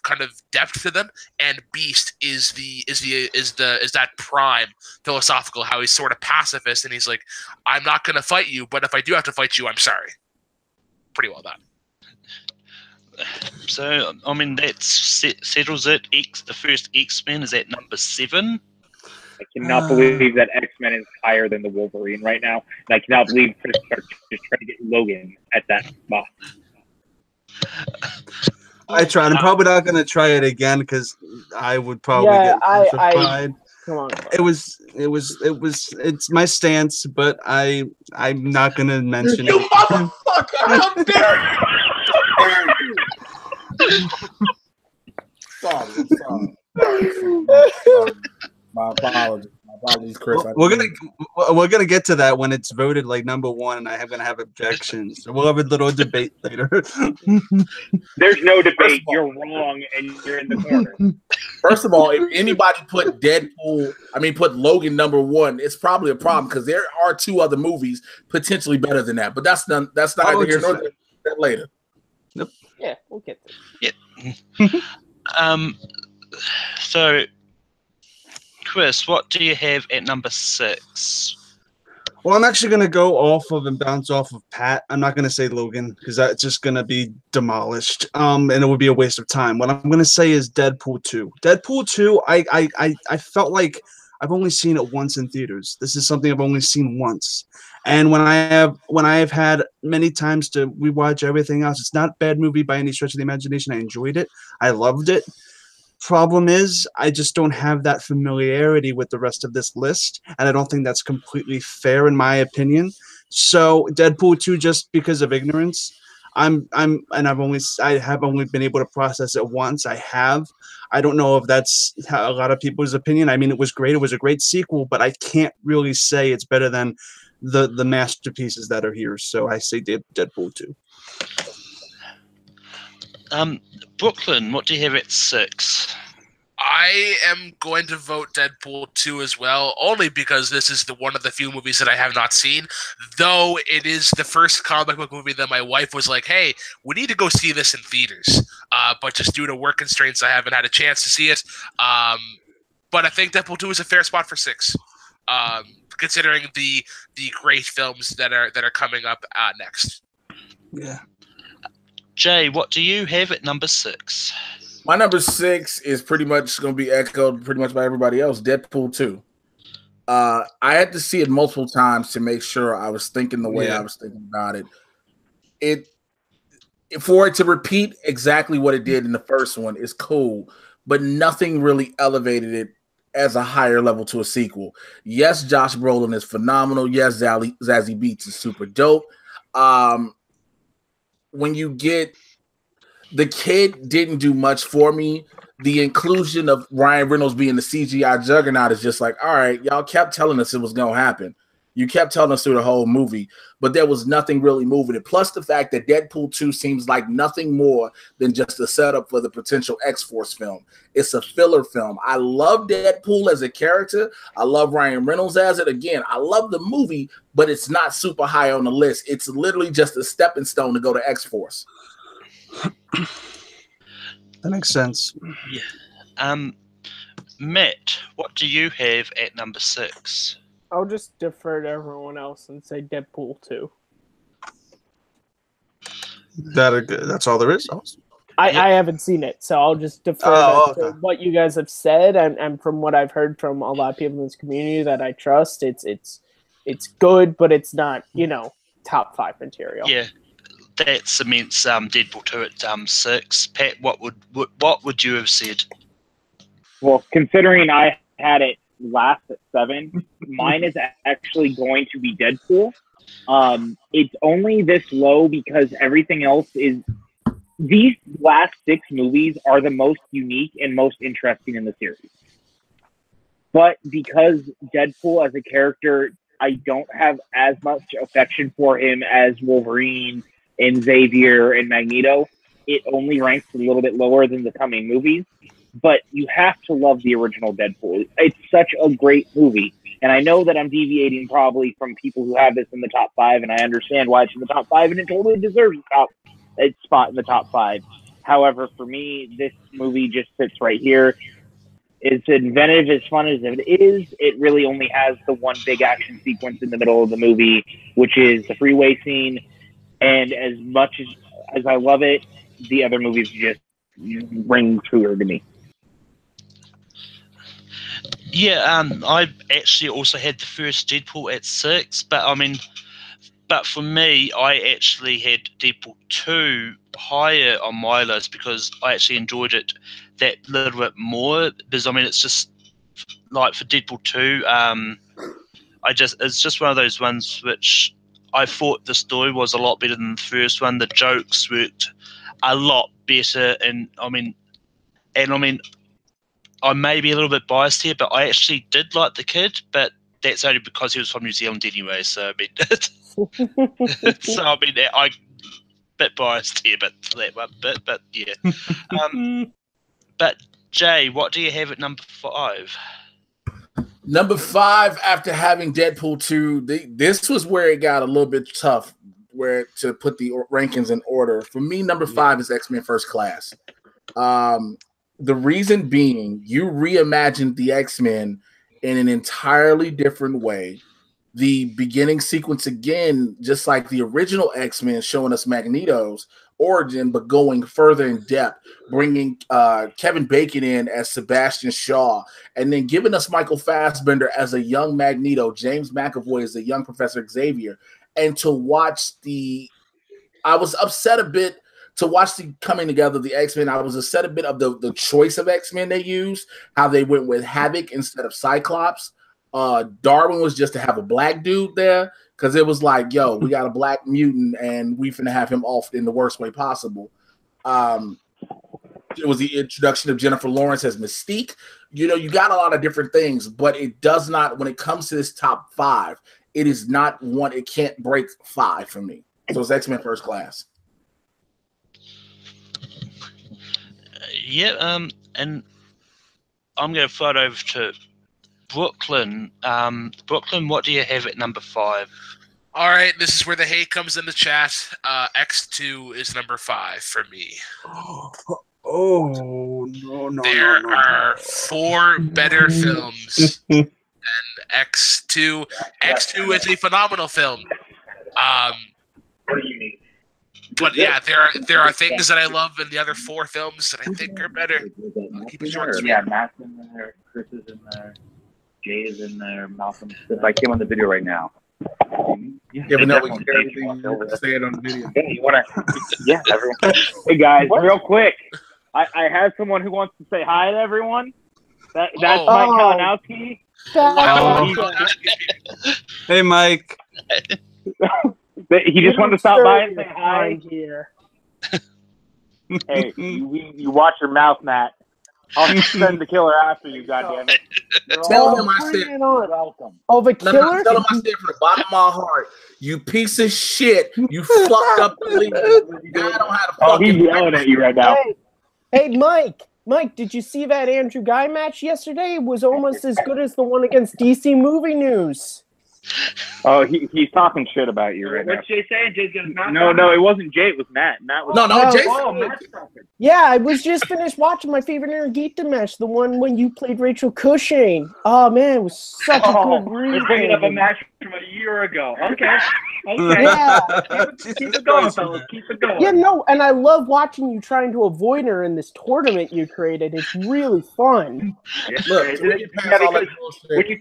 Speaker 6: depth to them, and Beast is that prime philosophical, how he's sort of pacifist, and he's like, I'm not gonna fight you, but if I do have to fight you, I'm sorry. Pretty well done.
Speaker 1: So I mean that settles it. The first X-Men is at number 7.
Speaker 3: I cannot believe that X-Men is higher than the Wolverine right now. And I cannot believe Chris Stark just trying to get Logan at that spot.
Speaker 5: I tried. I'm probably not going to try it again because I would probably get crucified.
Speaker 4: Come on.
Speaker 5: It's my stance, but I'm not going to mention
Speaker 2: You
Speaker 5: it.
Speaker 2: motherfucker! How dare you! Sorry. My apologies. My apologies, Chris.
Speaker 5: We're gonna get to that when it's voted like number one, and I'm gonna have objections. So we'll have a little debate later.
Speaker 3: There's no debate. You're wrong, and you're in the corner.
Speaker 2: First of all, if anybody put Logan number one, it's probably a problem because there are two other movies potentially better than that. But that's not here nor there. That later.
Speaker 5: Yep.
Speaker 4: Yeah, we'll get there.
Speaker 1: Yeah. So, Chris, what do you have at number 6?
Speaker 5: Well, I'm actually going to go off of and bounce off of Pat. I'm not going to say Logan because that's just going to be demolished, and it would be a waste of time. What I'm going to say is Deadpool 2. Deadpool 2, I felt like I've only seen it once in theaters. This is something I've only seen once. And when I have had many times to rewatch everything else, it's not a bad movie by any stretch of the imagination. I enjoyed it. I loved it. Problem is, I just don't have that familiarity with the rest of this list, and I don't think that's completely fair in my opinion. So Deadpool 2, just because of ignorance, I have only been able to process it once. I don't know if that's a lot of people's opinion. I mean, it was great. It was a great sequel, but I can't really say it's better than the masterpieces that are here. So I say Deadpool 2.
Speaker 1: Brooklyn, what do you have at 6?
Speaker 6: I am going to vote Deadpool 2 as well, only because this is one of the few movies that I have not seen, though it is the first comic book movie that my wife was like, hey, we need to go see this in theaters. But just due to work constraints, I haven't had a chance to see it. But I think Deadpool 2 is a fair spot for 6, considering the great films that are coming up next.
Speaker 5: Yeah.
Speaker 2: Jay,
Speaker 1: what do you have at number 6?
Speaker 2: My number 6 is pretty much going to be echoed pretty much by everybody else. Deadpool 2. I had to see it multiple times to make sure I was thinking the way I was thinking about it. For it to repeat exactly what it did in the first one is cool, but nothing really elevated it as a higher level to a sequel. Yes, Josh Brolin is phenomenal. Yes, Zazie Beetz is super dope. When you get the kid didn't do much for me. The inclusion of Ryan Reynolds being the CGI juggernaut is just like, all right, y'all kept telling us it was going to happen. You kept telling us through the whole movie, but there was nothing really moving it. Plus the fact that Deadpool 2 seems like nothing more than just a setup for the potential X-Force film. It's a filler film. I love Deadpool as a character. I love Ryan Reynolds as it. Again, I love the movie, but it's not super high on the list. It's literally just a stepping stone to go to X-Force.
Speaker 5: That makes sense.
Speaker 1: Yeah. Matt, what do you have at number 6?
Speaker 4: I'll just defer to everyone else and say Deadpool 2.
Speaker 5: That's all there is?
Speaker 4: I haven't seen it, so I'll just defer to what you guys have said, and from what I've heard from a lot of people in this community that I trust, it's good, but it's not, top 5 material.
Speaker 1: Yeah. That cements Deadpool 2 at 6. Pat, what would you have said?
Speaker 3: Well, considering I had it last at 7, mine is actually going to be Deadpool. It's only this low because everything else is. These last 6 movies are the most unique and most interesting in the series. But because Deadpool as a character, I don't have as much affection for him as Wolverine and Xavier and Magneto, it only ranks a little bit lower than the coming movies. But you have to love the original Deadpool. It's such a great movie. And I know that I'm deviating probably from people who have this in the top 5, and I understand why it's in the top 5, and it totally deserves its spot in the top 5. However, for me, this movie just sits right here. It's inventive, as fun as it is. It really only has the one big action sequence in the middle of the movie, which is the freeway scene. And as much as I love it, the other movies just ring truer to me.
Speaker 1: Yeah, I actually also had the first Deadpool at 6, but for me, I actually had Deadpool 2 higher on my list because I actually enjoyed it that little bit more. Because it's just like for Deadpool 2, it's just one of those ones which I thought the story was a lot better than the first one. The jokes worked a lot better, and I may be a little bit biased here, but I actually did like the kid, but that's only because he was from New Zealand anyway. So I mean, I'm a bit biased here, but for that one bit, but yeah. But Jay, what do you have at number 5?
Speaker 2: Number 5, after having Deadpool 2, this was where it got a little bit tough, where to put the rankings in order. For me, number 5 is X-Men First Class. The reason being, you reimagined the X-Men in an entirely different way. The beginning sequence, again, just like the original X-Men, showing us Magneto's origin, but going further in depth, bringing Kevin Bacon in as Sebastian Shaw, and then giving us Michael Fassbender as a young Magneto, James McAvoy as a young Professor Xavier, and to watch I was upset a bit to watch the coming together of the X-Men. I was upset a bit of the choice of X-Men they used, how they went with Havoc instead of Cyclops. Darwin was just to have a black dude there, because it was like, yo, we got a black mutant and we finna have him off in the worst way possible. It was the introduction of Jennifer Lawrence as Mystique. You know, you got a lot of different things, but it does not, when it comes to this top 5, it is not one, it can't break 5 for me. So it's X-Men First Class.
Speaker 1: And I'm going to float over to Brooklyn. Brooklyn, what do you have at number 5?
Speaker 6: All right, this is where the hate comes in the chat. X2 is number 5 for me.
Speaker 5: Oh, no.
Speaker 6: There are 4 better films than X2. X2 is a phenomenal film.
Speaker 3: What do you need?
Speaker 6: But yeah, there are things that I love in the other 4 films that I think are better. I'll keep it short and sweet.
Speaker 3: Yeah, Matt's in there, Chris is in there, Jay is in there, Malcolm. If I came on the video right now.
Speaker 2: Yeah, but no, we can hear everything you say it on the video.
Speaker 3: Yeah, you want to? Yeah, everyone. Hey guys, real quick, I have someone who wants to say hi to everyone. That's Mike Kalinowski.
Speaker 5: Hey, Mike.
Speaker 3: He just wanted to stop by and say hi. Here. Hey, you watch your mouth, Matt. I'll send the killer after you, goddammit.
Speaker 2: Tell him I said
Speaker 3: welcome.
Speaker 4: Oh, the killer?
Speaker 2: Tell him I said from the bottom of my heart, you piece of shit. You fucked up the league. I don't have to fucking.
Speaker 3: He's yelling at you right now.
Speaker 4: Hey, Mike. Mike, did you see that Andrew Guy match yesterday? It was almost as good as the one against DC Movie News.
Speaker 3: Oh, he's talking shit about you right now. What's Jay saying? Jay's gonna No, it wasn't Jay. It was Matt. Matt was
Speaker 2: Jay.
Speaker 4: Yeah, I was just finished watching my favorite Intergeekdom match, the one when you played Rachel Cushing. Oh man, it was such a good read.
Speaker 3: You're bringing up a match from a year ago. Okay. Yeah. Keep it going, fellas. Keep it going.
Speaker 4: Yeah, no, and I love watching you trying to avoid her in this tournament you created. It's really fun.
Speaker 3: Look, you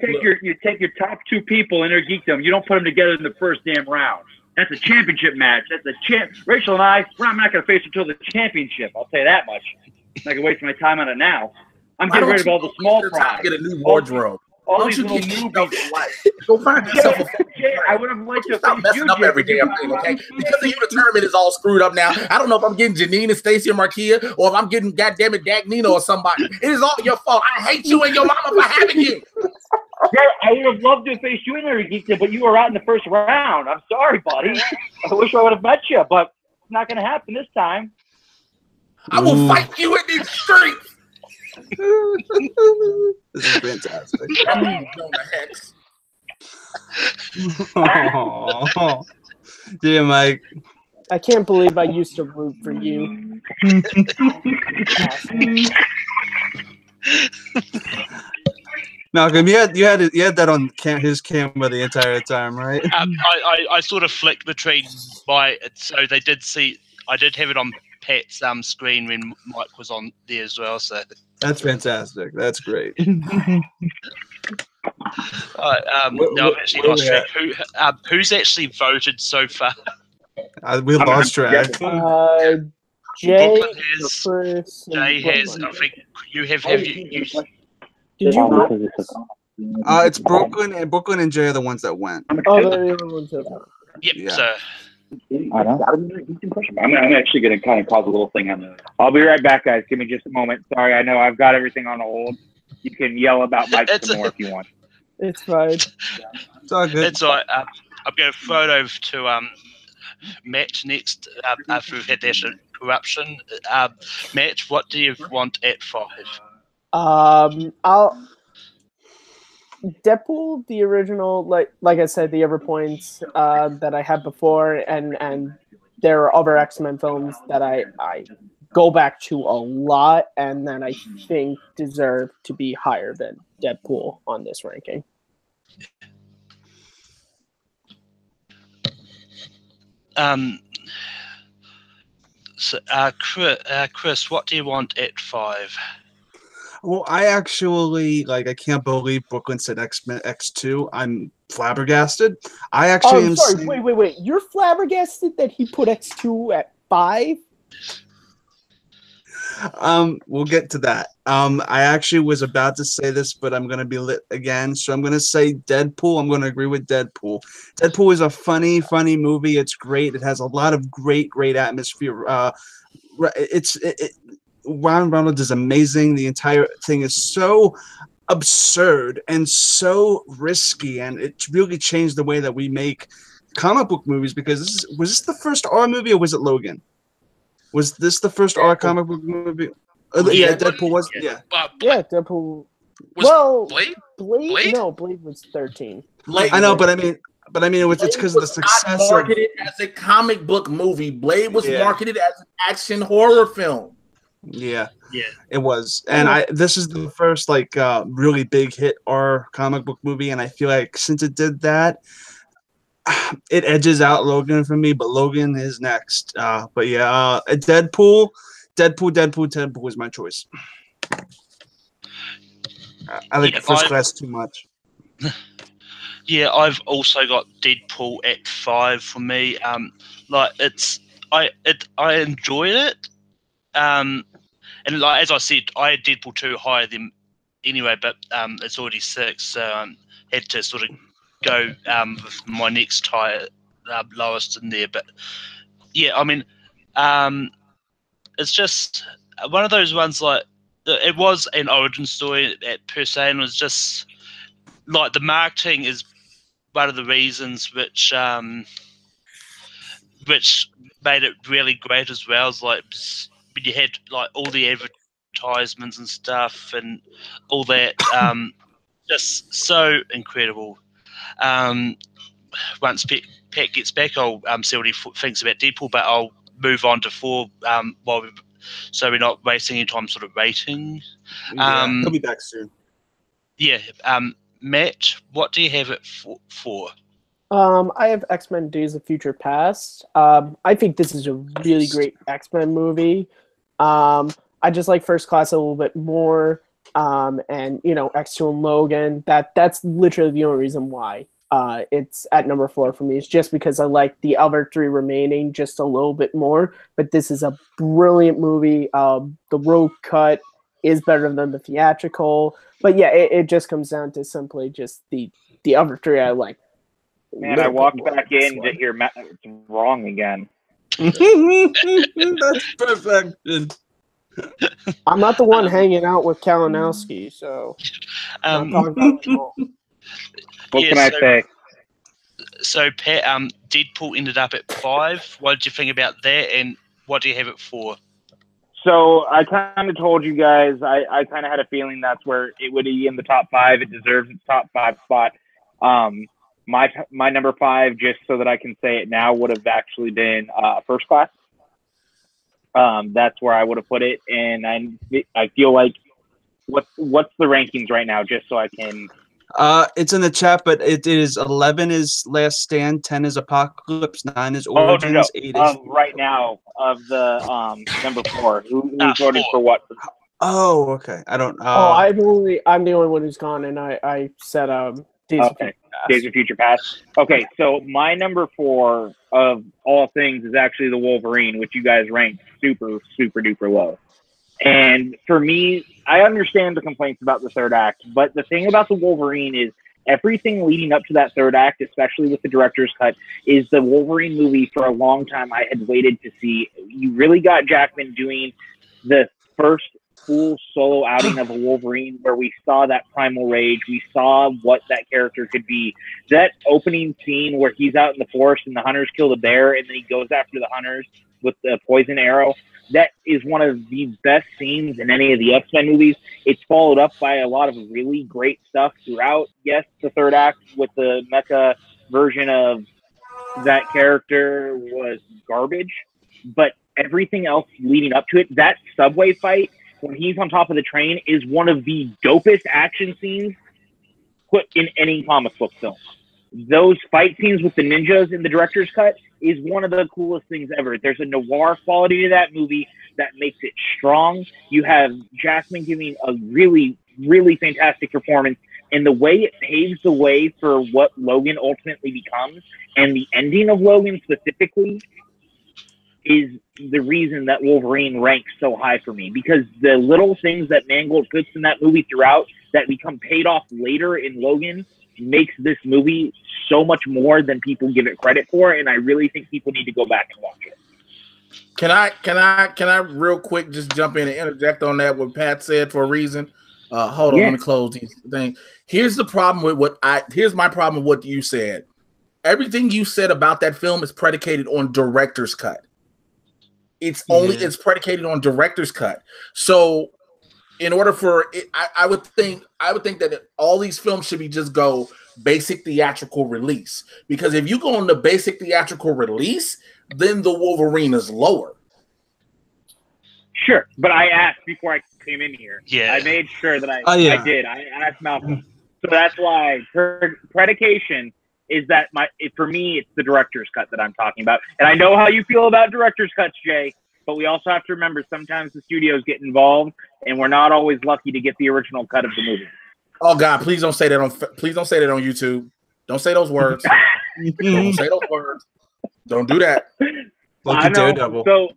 Speaker 3: take your top 2 people in their geekdom, you don't put them together in the first damn round. That's a championship match. That's a Rachel and I'm not going to face her until the championship. I'll tell you that much. I'm not going to waste my time on it now. I'm getting rid of all the small fries.
Speaker 2: Get a new wardrobe.
Speaker 3: All these little newbies.
Speaker 2: Go find yourself a
Speaker 3: I would have liked to
Speaker 2: stop messing up every damn thing, okay? Because of you, the tournament is all screwed up now. I don't know if I'm getting Janine and Stacey or Markia, or if I'm getting goddammit Dak Nino or somebody. It is all your fault. I hate you and your mama for having you.
Speaker 3: Yeah, I would have loved to have faced you in there, Geekdom, but you were out in the first round. I'm sorry, buddy. I wish I would have met you, but it's not going to happen this time.
Speaker 2: I will fight you in these streets.
Speaker 5: This is fantastic. Dear Mike.
Speaker 4: I can't believe I used to root for you.
Speaker 5: Malcolm, you had that on his camera the entire time, right?
Speaker 1: I sort of flicked between so they did see. I did have it on Pat's screen when Mike was on there as well. So
Speaker 5: that's fantastic. That's great.
Speaker 1: No, I'm actually lost track. Who's actually voted so far?
Speaker 5: We lost track.
Speaker 4: Jay
Speaker 1: has. Jay has. I think you have. Have you?
Speaker 4: Did you?
Speaker 5: It's Brooklyn and Jay are the ones that went.
Speaker 4: Oh, they're the ones that went.
Speaker 1: Yep.
Speaker 5: Yeah.
Speaker 1: So
Speaker 3: I know. I'm actually going to kind of cause a little thing on there. I'll be right back, guys. Give me just a moment. Sorry, I know I've got everything on hold. You can yell about Mike some more if you want.
Speaker 4: It's fine.
Speaker 5: It's all good.
Speaker 1: It's all right. I'm going to throw it over to Matt next after we've had that corruption. Matt, what do you want at 5?
Speaker 4: I'll Deadpool, the original, like I said, the other points that I had before, and there are other X-Men films that I go back to a lot, and that I think deserve to be higher than Deadpool on this ranking.
Speaker 1: So, Chris, what do you want at 5?
Speaker 5: Well, I actually I can't believe Brooklyn said X-Men X2. I'm flabbergasted. I actually am.
Speaker 4: Sorry, wait. You're flabbergasted that he put X2 at 5?
Speaker 5: We'll get to that. I actually was about to say this, but I'm gonna be lit again. So I'm gonna say Deadpool. I'm gonna agree with Deadpool. Deadpool is a funny movie. It's great. It has a lot of great atmosphere. Ryan Reynolds is amazing. The entire thing is so absurd and so risky, and it really changed the way that we make comic book movies. Because was this the first R movie, or was it Logan? Was this the first R comic book movie? Yeah, Deadpool was. Yeah,
Speaker 4: Deadpool.
Speaker 6: Blade?
Speaker 4: No, Blade was 13.
Speaker 5: I know, but I mean, it's because of the success.
Speaker 2: Not marketed as a comic book movie. Blade was marketed as an action horror film.
Speaker 5: Yeah, it was, and this is the first really big hit R comic book movie, and I feel like since it did that, it edges out Logan for me, but Logan is next. But yeah, Deadpool is my choice. I like First Class too much.
Speaker 1: Yeah, I've also got Deadpool at 5 for me. I enjoyed it. And as I said, I had Deadpool 2 higher than anyway, but it's already 6, so had to sort of go with my next higher lowest in there. But yeah, I mean, it's just one of those ones it was an origin story per se, and it was just the marketing is one of the reasons which made it really great as well. Is when you had all the advertisements and stuff and all that, just so incredible. Once Pat gets back, I'll see what he thinks about Deadpool, but I'll move on to 4 so we're not wasting any time sort of rating.
Speaker 5: He'll be back soon.
Speaker 1: Yeah. Matt, what do you have it for?
Speaker 4: I have X-Men Days of Future Past. I think this is a really great X-Men movie. I just like First Class a little bit more. And X2 and Logan. That's literally the only reason why it's at number 4 for me. It's just because I like the other 3 remaining just a little bit more. But this is a brilliant movie. The road cut is better than the theatrical. But yeah, it just comes down to simply just the other 3 I like.
Speaker 3: Man, I walked back in to hear Matt wrong again.
Speaker 5: That's perfection.
Speaker 4: I'm not the one hanging out with Kalinowski, so I'm not talking about it all.
Speaker 3: What can I say?
Speaker 1: So, Pat, Deadpool ended up at 5. What did you think about that, and what do you have it for?
Speaker 3: So I kind of told you guys, I kind of had a feeling that's where it would be in the top 5. It deserves its top 5 spot. My number 5, just so that I can say it now, would have actually been First Class. That's where I would have put it, and I feel like what's the rankings right now, just so I can.
Speaker 5: It's in the chat, but it is 11 is Last Stand, 10 is Apocalypse, 9 is Origins, 8 is
Speaker 3: right now of the number 4. Who voted for what?
Speaker 5: Oh, okay. I don't.
Speaker 4: I'm the only one who's gone, and I said
Speaker 3: Days of Future Past. Okay, so my number 4 of all things is actually the Wolverine, which you guys ranked super, super duper low. And for me, I understand the complaints about the third act, but the thing about the Wolverine is everything leading up to that third act, especially with the director's cut, is the Wolverine movie. For a long time, I had waited to see. You really got Jackman doing the first full solo outing of a Wolverine where we saw that primal rage. We saw what that character could be. That opening scene where he's out in the forest and the hunters kill the bear and then he goes after the hunters with the poison arrow. That is one of the best scenes in any of the X-Men movies. It's followed up by a lot of really great stuff throughout. Yes, the third act with the mecha version of that character was garbage, but everything else leading up to it, that subway fight when he's on top of the train is one of the dopest action scenes put in any comic book film. Those fight scenes with the ninjas in the director's cut is one of the coolest things ever. There's a noir quality to that movie that makes it strong. You have Jackman giving a really, really fantastic performance, and the way it paves the way for what Logan ultimately becomes, and the ending of Logan specifically, is the reason that Wolverine ranks so high for me, because the little things that Mangold puts in that movie throughout that become paid off later in Logan makes this movie so much more than people give it credit for, and I really think people need to go back and watch it.
Speaker 2: Can I real quick just jump in and interject on that what Pat said for a reason? Hold on, let me close these things. Here's the problem with here's my problem with what you said. Everything you said about that film is predicated on director's cut. It's predicated on director's cut. So in order for it, I would think that all these films should be just go basic theatrical release, because if you go on the basic theatrical release, then the Wolverine is lower.
Speaker 3: Sure, but I asked before I came in here.
Speaker 1: Yeah,
Speaker 3: I made sure that I did. I asked Malcolm, so that's why predication is that for me it's the director's cut that I'm talking about, and I know how you feel about director's cuts, Jay. But we also have to remember sometimes the studios get involved, and we're not always lucky to get the original cut of the movie.
Speaker 2: Oh God, please don't say that on YouTube. Don't say those words. Don't say those words. Don't do that.
Speaker 3: I know. So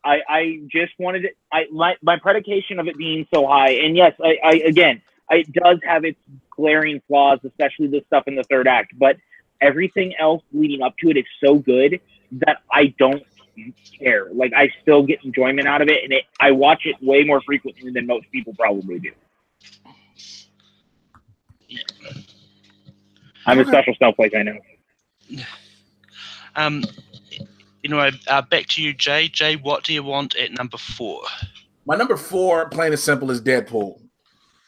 Speaker 3: I just wanted it. My predication of it being so high, and yes, it does have its glaring flaws, especially the stuff in the third act. But everything else leading up to it is so good that I don't care. Like, I still get enjoyment out of it, and I watch it way more frequently than most people probably do. I'm a special snowflake, I know.
Speaker 1: Back to you, Jay. Jay, what do you want at number 4?
Speaker 2: My number 4, plain and simple, is Deadpool.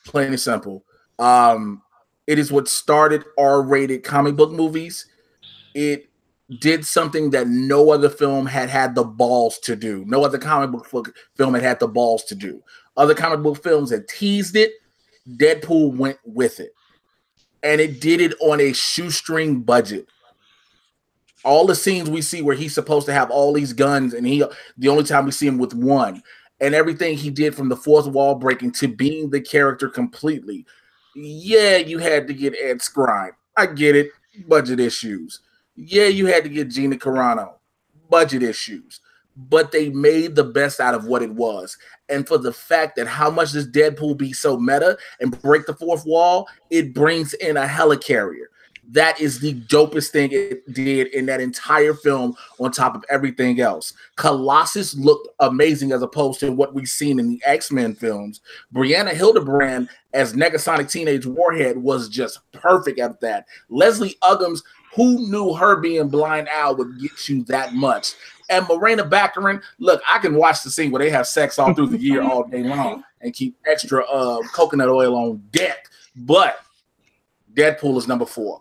Speaker 2: Plain and simple. It is what started R-rated comic book movies. It did something that no other film had the balls to do. No other comic book film had the balls to do. Other comic book films had teased it. Deadpool went with it. And it did it on a shoestring budget. All the scenes we see where he's supposed to have all these guns, and the only time we see him with one, and everything he did from the fourth wall breaking to being the character completely. Yeah, you had to get Ed Skrein. I get it. Budget issues. Yeah, you had to get Gina Carano. Budget issues. But they made the best out of what it was. And for the fact that how much does Deadpool be so meta and break the fourth wall, it brings in a helicarrier. That is the dopest thing it did in that entire film on top of everything else. Colossus looked amazing as opposed to what we've seen in the X-Men films. Brianna Hildebrand as Negasonic Teenage Warhead was just perfect at that. Leslie Uggams, who knew her being Blind Owl would get you that much? And Morena Baccarin, look, I can watch the scene where they have sex all through the year all day long and keep extra coconut oil on deck. But Deadpool is number 4.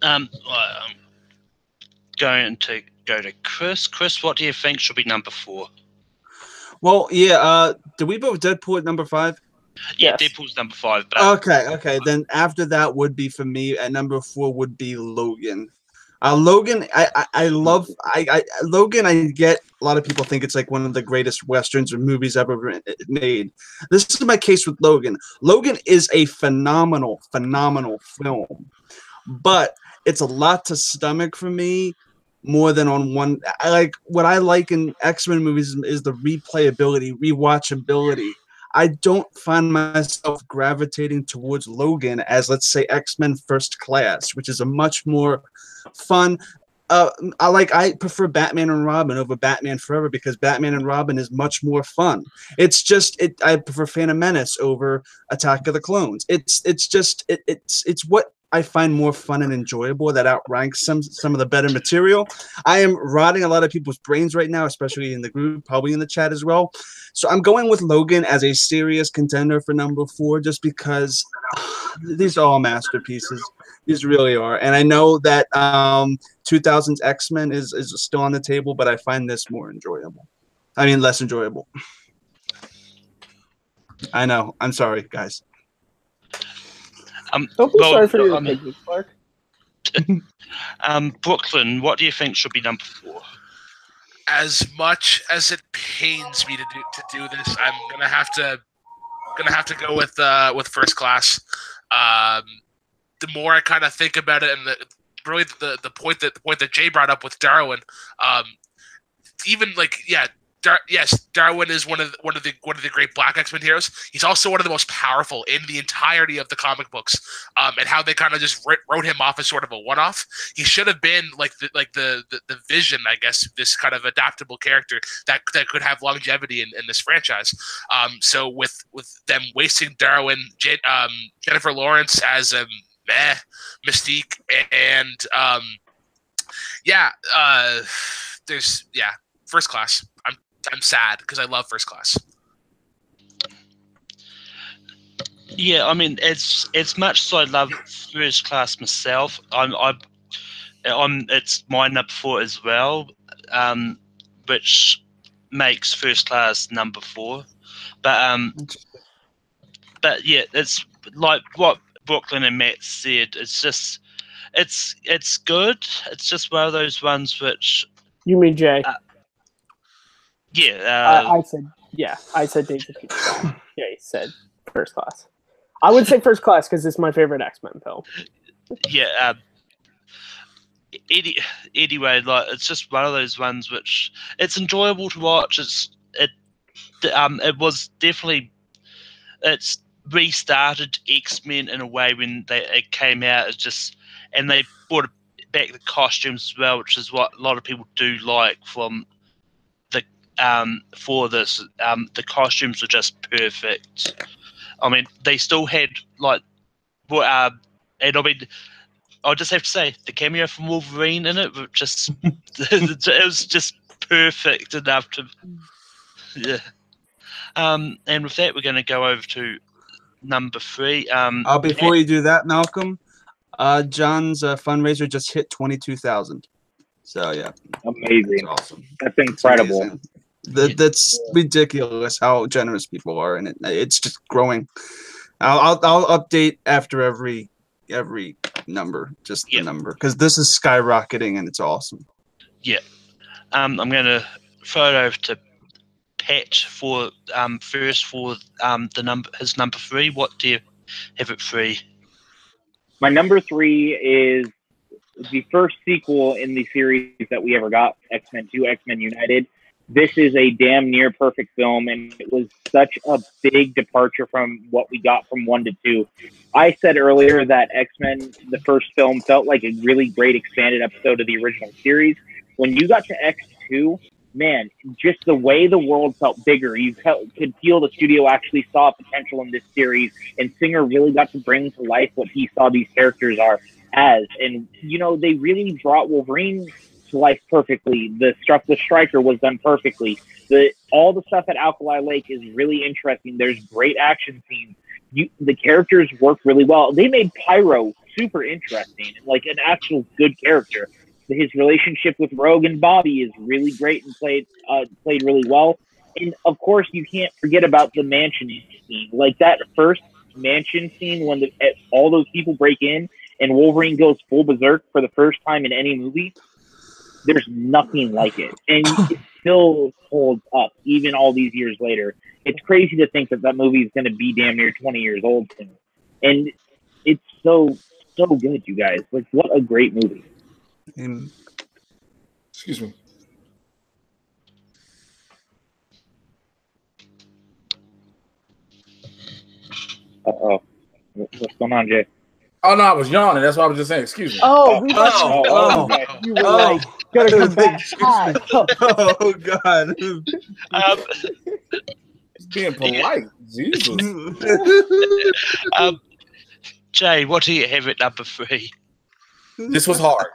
Speaker 1: I'm going to go to Chris. Chris, what do you think should be number 4?
Speaker 5: Well, yeah. Did we vote Deadpool at number 5?
Speaker 1: Yeah, yes. Deadpool's number 5. But...
Speaker 5: Okay. Then after that would be for me at number 4 would be Logan. Logan, I love Logan. I get a lot of people think it's like one of the greatest westerns or movies ever made. This is my case with Logan. Logan is a phenomenal film, but it's a lot to stomach for me more than on one. What I like in X-Men movies is the replayability, rewatchability. I don't find myself gravitating towards Logan as, let's say, X-Men First Class, which is a much more fun. I prefer Batman and Robin over Batman Forever because Batman and Robin is much more fun. It's just I prefer Phantom Menace over Attack of the Clones. It's what I find more fun and enjoyable that outranks some of the better material. I am rotting a lot of people's brains right now, especially in the group, probably in the chat as well. So I'm going with Logan as a serious contender for number 4, just because these are all masterpieces. These really are. And I know that 2000's X-Men is still on the table, but I find this more enjoyable. I mean, less enjoyable. I know. I'm sorry, guys.
Speaker 4: Don't be sorry for your opinion, Clark.
Speaker 1: Brooklyn, what do you think should be number 4?
Speaker 6: As much as it pains me to do this, I'm gonna have to go with First Class. The more I kind of think about it, and the point that Jay brought up with Darwin, even yes, Darwin is one of the great Black X-Men heroes. He's also one of the most powerful in the entirety of the comic books, and how they kind of just wrote him off as sort of a one-off. He should have been like the Vision, I guess, this kind of adaptable character that could have longevity in this franchise. So with them wasting Darwin, Jennifer Lawrence as a Mystique, and First Class. I'm sad because I love First Class.
Speaker 1: Yeah, I mean, it's much as I love First Class myself. It's my number 4 as well, which makes First Class number 4. But yeah, it's like what Brooklyn and Matt said. It's just it's good. It's just one of those ones which.
Speaker 4: You mean Jay?
Speaker 1: Yeah.
Speaker 4: I said Days of Future. Jay said First Class. I would say First Class because it's my favorite X-Men film.
Speaker 1: Yeah. Anyway, like it's just one of those ones which it's enjoyable to watch. It was definitely it's restarted X-Men in a way when it came out. And they brought back the costumes as well, which is what a lot of people do like from the for this. The costumes were just perfect. I mean, they still had and I mean, I'll just have to say the cameo from Wolverine in it, just it was just perfect enough to. Yeah. And with that, we're going to go over to number 3.
Speaker 5: Before you do that, Malcolm, John's fundraiser just hit 22,000. So yeah,
Speaker 3: amazing,
Speaker 5: that's awesome.
Speaker 3: That's incredible.
Speaker 5: That's ridiculous how generous people are, and it's just growing. I'll update after every number, just the number, because this is skyrocketing and it's awesome.
Speaker 1: Yeah. I'm going to throw it over to Pat for first for his number 3. What do you have at 3?
Speaker 3: My number 3 is the first sequel in the series that we ever got, X-Men 2, X-Men United. This is a damn near perfect film, and it was such a big departure from what we got from 1 to 2. I said earlier that X-Men, the first film, felt like a really great expanded episode of the original series. When you got to X2, man, just the way the world felt bigger. You could feel the studio actually saw potential in this series, and Singer really got to bring to life what he saw these characters are as. And, you know, they really brought Wolverine to life perfectly. The Striker was done perfectly. All the stuff at Alkali Lake is really interesting. There's great action scenes. The characters work really well. They made Pyro super interesting, like an actual good character. His relationship with Rogue and Bobby is really great and played really well. And of course, you can't forget about the mansion scene. Like that first mansion scene when all those people break in and Wolverine goes full berserk for the first time in any movie. There's nothing like it, and it still holds up even all these years later. It's crazy to think that movie is going to be damn near 20 years old soon, and it's so good, you guys. Like, what a great movie!
Speaker 2: Excuse me.
Speaker 3: Uh-oh. What's going on, Jay?
Speaker 2: Oh no, I was yawning. That's what I was just saying. Excuse me.
Speaker 4: We thought
Speaker 3: okay.
Speaker 4: you were like gonna come back. Hi.
Speaker 5: Oh God.
Speaker 2: Just being polite. Jesus.
Speaker 1: Jay, what do you have at number 3?
Speaker 2: This was hard.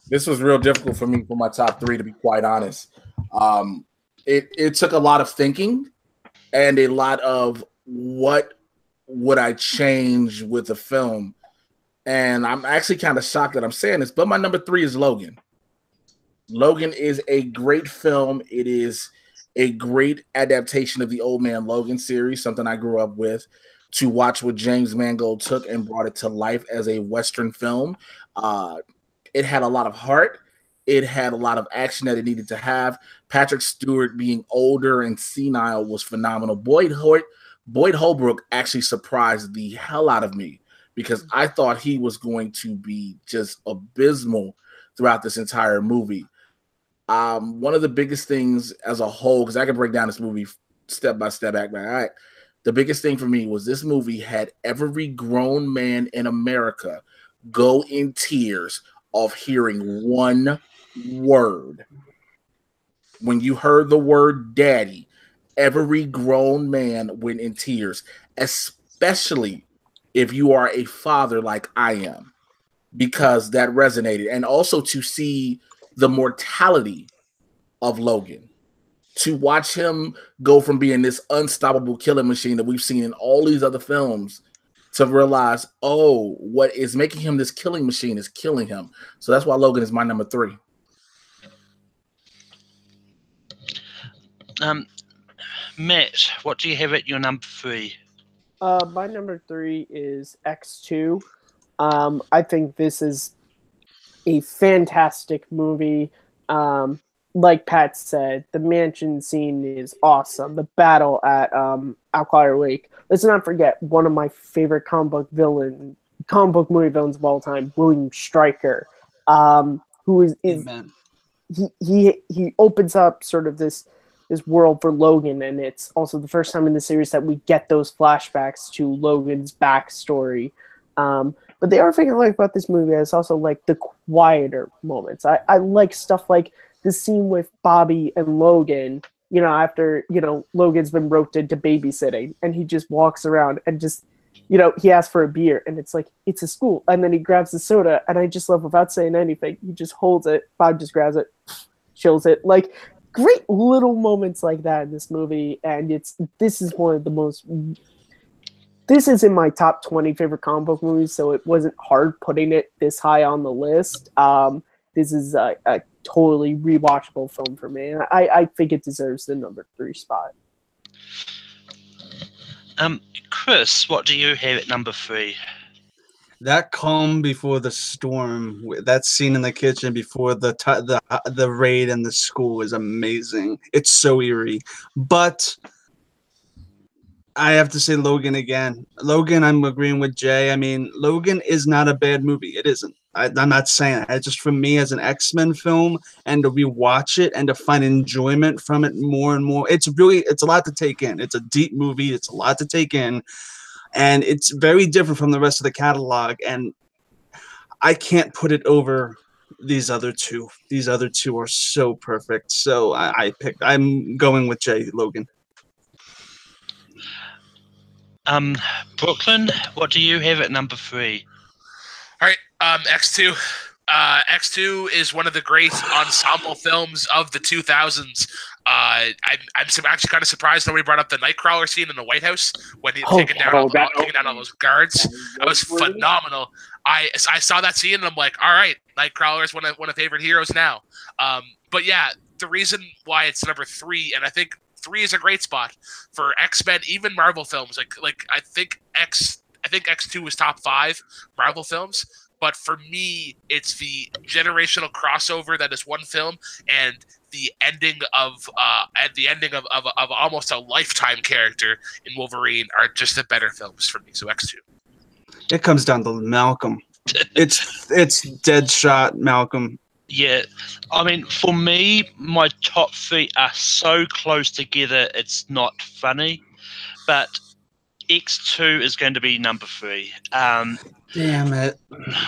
Speaker 2: This was real difficult for me for my top 3, to be quite honest. It took a lot of thinking and a lot of what would I change with the film. And I'm actually kind of shocked that I'm saying this, but my number 3 is Logan. Logan is a great film. It is a great adaptation of the Old Man Logan series, something I grew up with. To watch what James Mangold took and brought it to life as a Western film. It had a lot of heart. It had a lot of action that it needed to have. Patrick Stewart being older and senile was phenomenal. Boyd Holbrook actually surprised the hell out of me because I thought he was going to be just abysmal throughout this entire movie. One of the biggest things as a whole, because I can break down this movie step by step, act by act, the biggest thing for me was this movie had every grown man in America go in tears of hearing one word. When you heard the word daddy, every grown man went in tears, especially if you are a father like I am, because that resonated. And also to see the mortality of Logan. To watch him go from being this unstoppable killing machine that we've seen in all these other films to realize, oh, what is making him this killing machine is killing him. So that's why Logan is my number 3.
Speaker 1: Matt, what do you have at your number 3?
Speaker 4: My number 3 is X2. I think this is a fantastic movie. Like Pat said, the mansion scene is awesome. The battle at Alclare Lake. Let's not forget one of my favorite comic book movie villains of all time, William Stryker, who is he opens up sort of this world for Logan, and it's also the first time in the series that we get those flashbacks to Logan's backstory. But the other thing I like about this movie is also like the quieter moments. I like stuff like the scene with Bobby and Logan, after, Logan's been roped into babysitting and he just walks around and just, he asks for a beer and it's like, it's a school. And then he grabs the soda and I just love, without saying anything, he just holds it. Bob just grabs it, chills it. Like great little moments like that in this movie. And this is in my top 20 favorite comic book movies. So it wasn't hard putting it this high on the list. This is a totally rewatchable film for me. And I think it deserves the number 3 spot.
Speaker 1: Chris, what do you have at number 3?
Speaker 5: That calm before the storm, that scene in the kitchen before the raid in the school is amazing. It's so eerie. But I have to say Logan again. Logan, I'm agreeing with Jay. I mean, Logan is not a bad movie. It isn't. I'm not saying that. It's just for me as an X-Men film, and to rewatch it and to find enjoyment from it more and more. It's a lot to take in. It's a deep movie. It's a lot to take in. And it's very different from the rest of the catalog. And I can't put it over these other two. These other two are so perfect. So I'm going with Jay, Logan.
Speaker 1: Brooklyn, what do you have at number 3?
Speaker 6: All right, X2. X2 is one of the great ensemble films of the 2000s. I'm actually kind of surprised nobody brought up the Nightcrawler scene in the White House when he taking down all those guards. That was phenomenal. I saw that scene and I'm like, all right, Nightcrawler is one of favorite heroes now. But yeah, the reason why it's number 3, and I think 3 is a great spot for X-Men, even Marvel films. Like I think X2 was top 5 Marvel films, but for me, it's the generational crossover that is one film, and the ending of almost a lifetime character in Wolverine are just the better films for me. So X2.
Speaker 5: It comes down to Malcolm. It's Deadshot Malcolm.
Speaker 1: Yeah, I mean, for me, my top 3 are so close together, it's not funny. But X2 is going to be number 3.
Speaker 5: Damn it.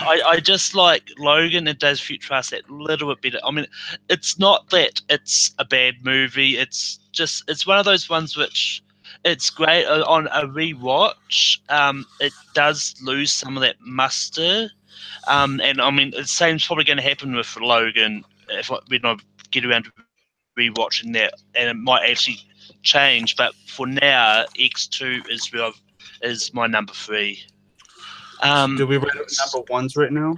Speaker 1: I just like Logan and Days of Future Past that little bit better. I mean, it's not that it's a bad movie. It's just it's one of those ones which it's great on a rewatch. It does lose some of that muster. And I mean, the same's probably going to happen with Logan when I get around to rewatching that, and it might actually change. But for now, X2 is my number 3.
Speaker 5: Do we write number 1s right now?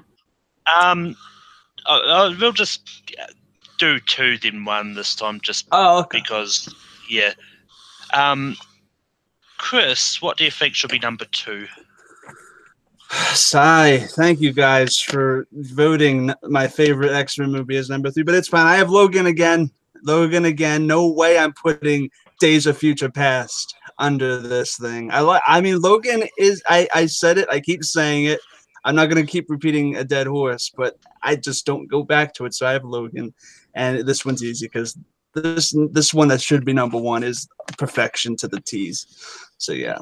Speaker 1: We'll just do 2 then 1 this time, just
Speaker 5: okay.
Speaker 1: because, yeah. Chris, what do you think should be number 2?
Speaker 5: Sigh. Thank you guys for voting my favorite X-Men movie as number 3, but it's fine. I have Logan again. No way I'm putting Days of Future Past under this thing. I mean, Logan is. I said it. I keep saying it. I'm not gonna keep repeating a dead horse, but I just don't go back to it. So I have Logan, and this one's easy because this one that should be number 1 is perfection to the T's. So yeah.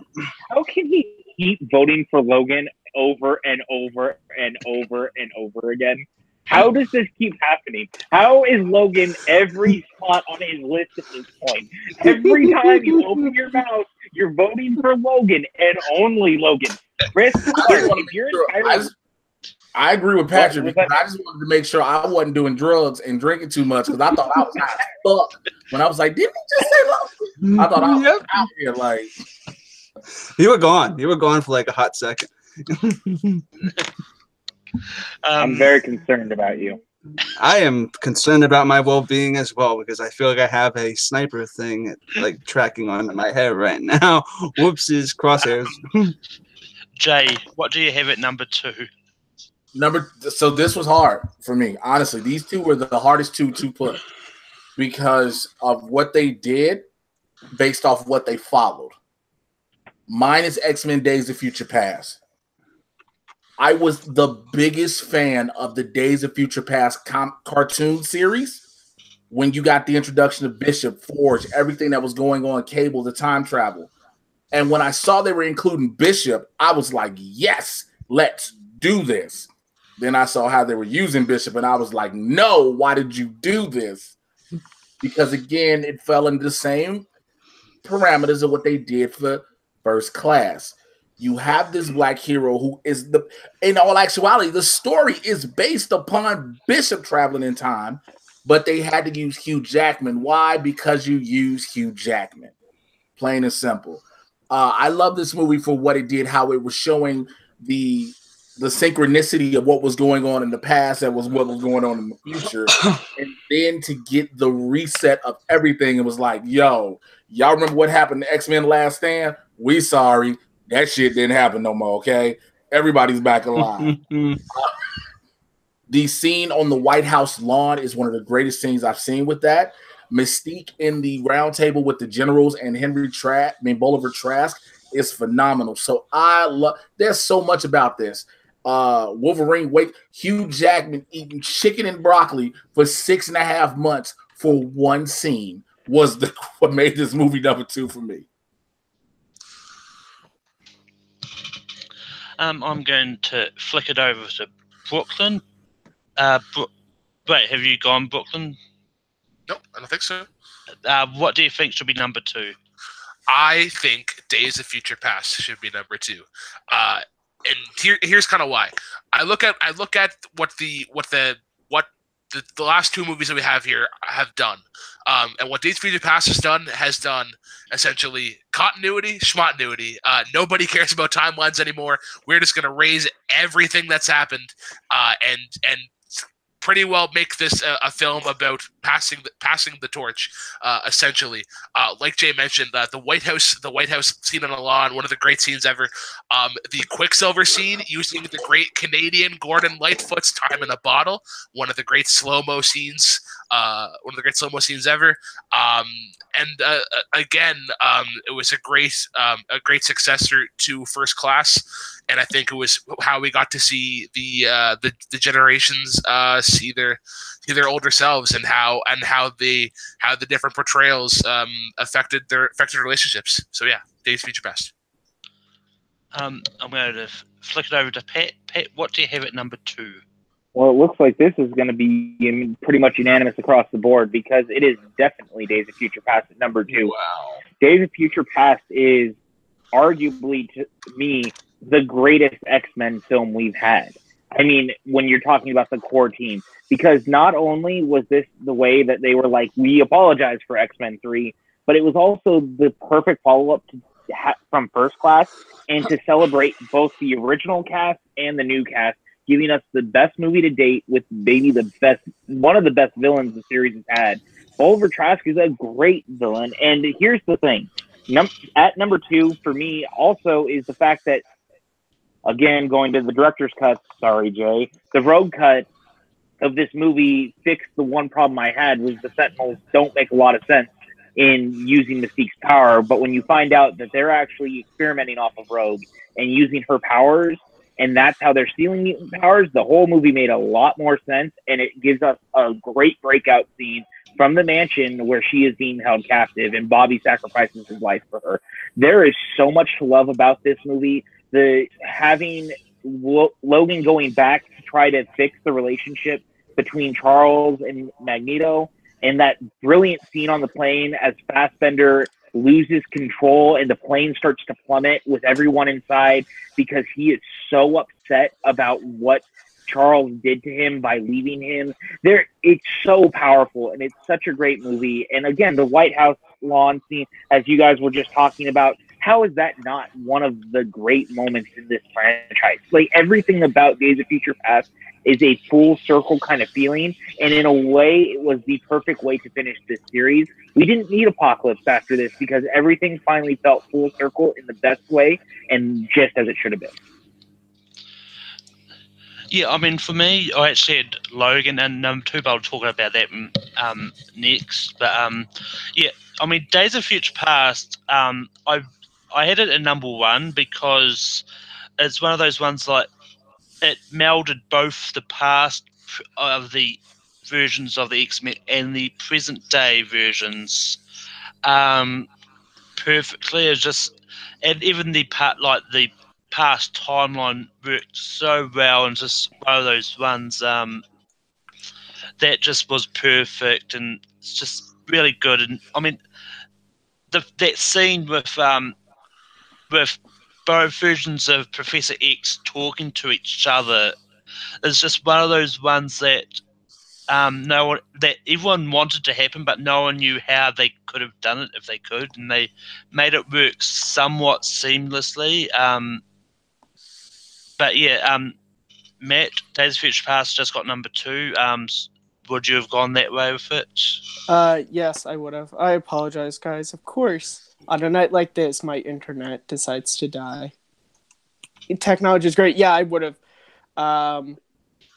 Speaker 3: How can he keep voting for Logan over and over and over and over again? How does this keep happening? How is Logan every spot on his list at this point? Every time you open your mouth, you're voting for Logan and only Logan. Chris,
Speaker 2: I agree with Patrick because I just wanted to make sure I wasn't doing drugs and drinking too much because I thought I was high as fuck when I was like, didn't he just say Logan? I thought I was out here like.
Speaker 5: You were gone. You were gone for like a hot second.
Speaker 3: I'm very concerned about you.
Speaker 5: I am concerned about my well-being as well because I feel like I have a sniper thing like tracking on my head right now. Whoopsies, crosshairs.
Speaker 1: Jay, what do you have at number 2?
Speaker 2: So this was hard for me. Honestly, these 2 were the hardest 2 to put because of what they did based off what they followed. Mine is X-Men Days of Future Past. I was the biggest fan of the Days of Future Past cartoon series when you got the introduction of Bishop, Forge, everything that was going on, Cable, the time travel. And when I saw they were including Bishop, I was like, yes, let's do this. Then I saw how they were using Bishop, and I was like, no, why did you do this? Because, again, it fell into the same parameters of what they did for First Class. You have this black hero who is in all actuality, the story is based upon Bishop traveling in time, but they had to use Hugh Jackman. Why? Because you use Hugh Jackman. Plain and simple. I love this movie for what it did, how it was showing the synchronicity of what was going on in the past that was what was going on in the future. And then to get the reset of everything, it was like, yo, y'all remember what happened to X-Men Last Stand? We sorry. That shit didn't happen no more, okay? Everybody's back alive. The scene on the White House lawn is one of the greatest scenes I've seen with that. Mystique in the round table with the generals and Bolivar Trask is phenomenal. So there's so much about this. Wolverine, Hugh Jackman eating chicken and broccoli for 6.5 months for one scene was what made this movie number 2 for me.
Speaker 1: I'm going to flick it over to Brooklyn. Wait, have you gone, Brooklyn?
Speaker 6: No, I don't think so.
Speaker 1: What do you think should be number 2?
Speaker 6: I think Days of Future Past should be number 2. And here's kind of why. I look at what the last 2 movies that we have here have done. And what Days of Future Past has done essentially continuity, schmontinuity. Nobody cares about timelines anymore. We're just going to raise everything that's happened and pretty well make this a film about passing the torch, essentially. Like Jay mentioned, the White House scene on the lawn, one of the great scenes ever. The Quicksilver scene using the great Canadian Gordon Lightfoot's Time in a Bottle, one of the great slow-mo scenes ever. Again, it was a great successor to First Class, and I think it was how we got to see the generations see their older selves and how the different portrayals affected their relationships. So yeah, Days of Future Past.
Speaker 1: I'm going to flick it over to Pat. Pat, what do you have at number 2?
Speaker 3: Well, it looks like this is going to be pretty much unanimous across the board because it is definitely Days of Future Past at number 2.
Speaker 2: Wow.
Speaker 3: Days of Future Past is arguably, to me, the greatest X-Men film we've had. I mean, when you're talking about the core team, because not only was this the way that they were like, we apologize for X-Men 3, but it was also the perfect follow-up from First Class and to celebrate both the original cast and the new cast, giving us the best movie to date with maybe one of the best villains the series has had. Oliver Trask is a great villain, and here's the thing. At number 2 for me also is the fact that, again, going to the director's cut, sorry, Jay, the road cut of this movie fixed the one problem I had was the Sentinels don't make a lot of sense in using Mystique's power, but when you find out that they're actually experimenting off of Rogue and using her powers, and that's how they're stealing mutant powers, the whole movie made a lot more sense, and it gives us a great breakout scene from the mansion where she is being held captive and Bobby sacrifices his life for her. There is so much to love about this movie. Having Logan going back to try to fix the relationship between Charles and Magneto, and that brilliant scene on the plane as Fassbender loses control and the plane starts to plummet with everyone inside because he is so upset about what Charles did to him by leaving him. It's so powerful, and it's such a great movie. And again, the White House lawn scene, as you guys were just talking about, how is that not one of the great moments in this franchise? Like, everything about Days of Future Past is a full circle kind of feeling, and in a way, it was the perfect way to finish this series. We didn't need Apocalypse after this because everything finally felt full circle in the best way and just as it should have been.
Speaker 1: Yeah, I mean, for me, I actually had Logan and number 2, but I'll talk about that next. But yeah, I mean, Days of Future Past, I had it at number 1 because it's one of those ones like it melded both the past of the versions of the X-Men and the present day versions perfectly. It's just, and even the past timeline worked so well, and just one of those ones that just was perfect, and it's just really good. And I mean, that scene with both versions of Professor X talking to each other is just one of those ones that that everyone wanted to happen, but no one knew how they could have done it if they could, and they made it work somewhat seamlessly. But yeah, Matt, Days of Future Past just got number 2. Would you have gone that way with it?
Speaker 4: Yes, I would have. I apologize, guys. Of course, on a night like this, my internet decides to die. Technology is great. Yeah, I would have.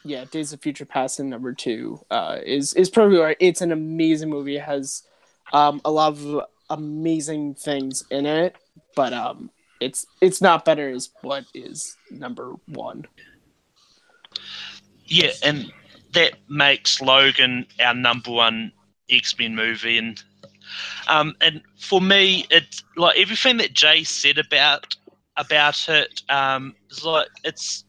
Speaker 4: Yeah, Days of Future Past in number 2 is probably right. It's an amazing movie. It has a lot of amazing things in it, but it's not better as what is number 1.
Speaker 1: Yeah, and that makes Logan our number 1 X-Men movie, and for me, it's like everything that Jay said about it. Is like it's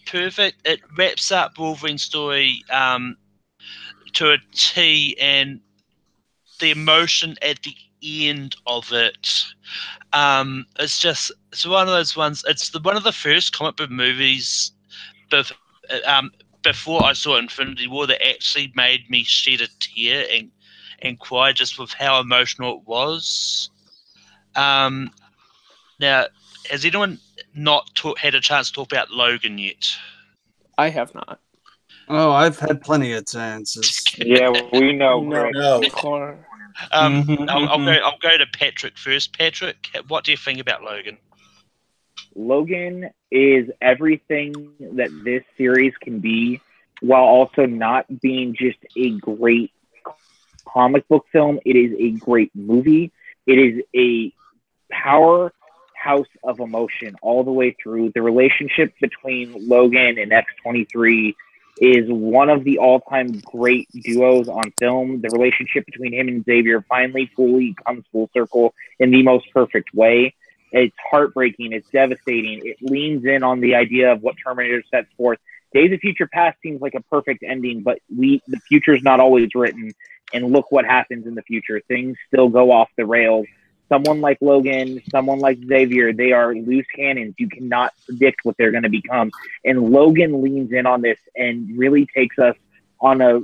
Speaker 1: perfect. It wraps up Wolverine's story to a T, and the emotion at the end of it. It's one of those ones. It's one of the first comic book movies before I saw Infinity War that actually made me shed a tear and cry just with how emotional it was. Now, has anyone not had a chance to talk about Logan yet?
Speaker 4: I have not.
Speaker 5: Oh, I've had plenty of chances.
Speaker 3: Yeah, we know.
Speaker 2: No.
Speaker 1: I'll go to Patrick first. Patrick, what do you think about Logan?
Speaker 3: Logan is everything that this series can be, while also not being just a great comic book film. It is a great movie. It is a powerhouse of emotion all the way through. The relationship between Logan and X-23 is one of the all-time great duos on film. The relationship between him and Xavier finally fully comes full circle in the most perfect way. It's heartbreaking. It's devastating. It leans in on the idea of what Terminator sets forth. Days of Future Past seems like a perfect ending, but the future is not always written. And look what happens in the future. Things still go off the rails. Someone like Logan, someone like Xavier, they are loose cannons. You cannot predict what they're going to become. And Logan leans in on this and really takes us on a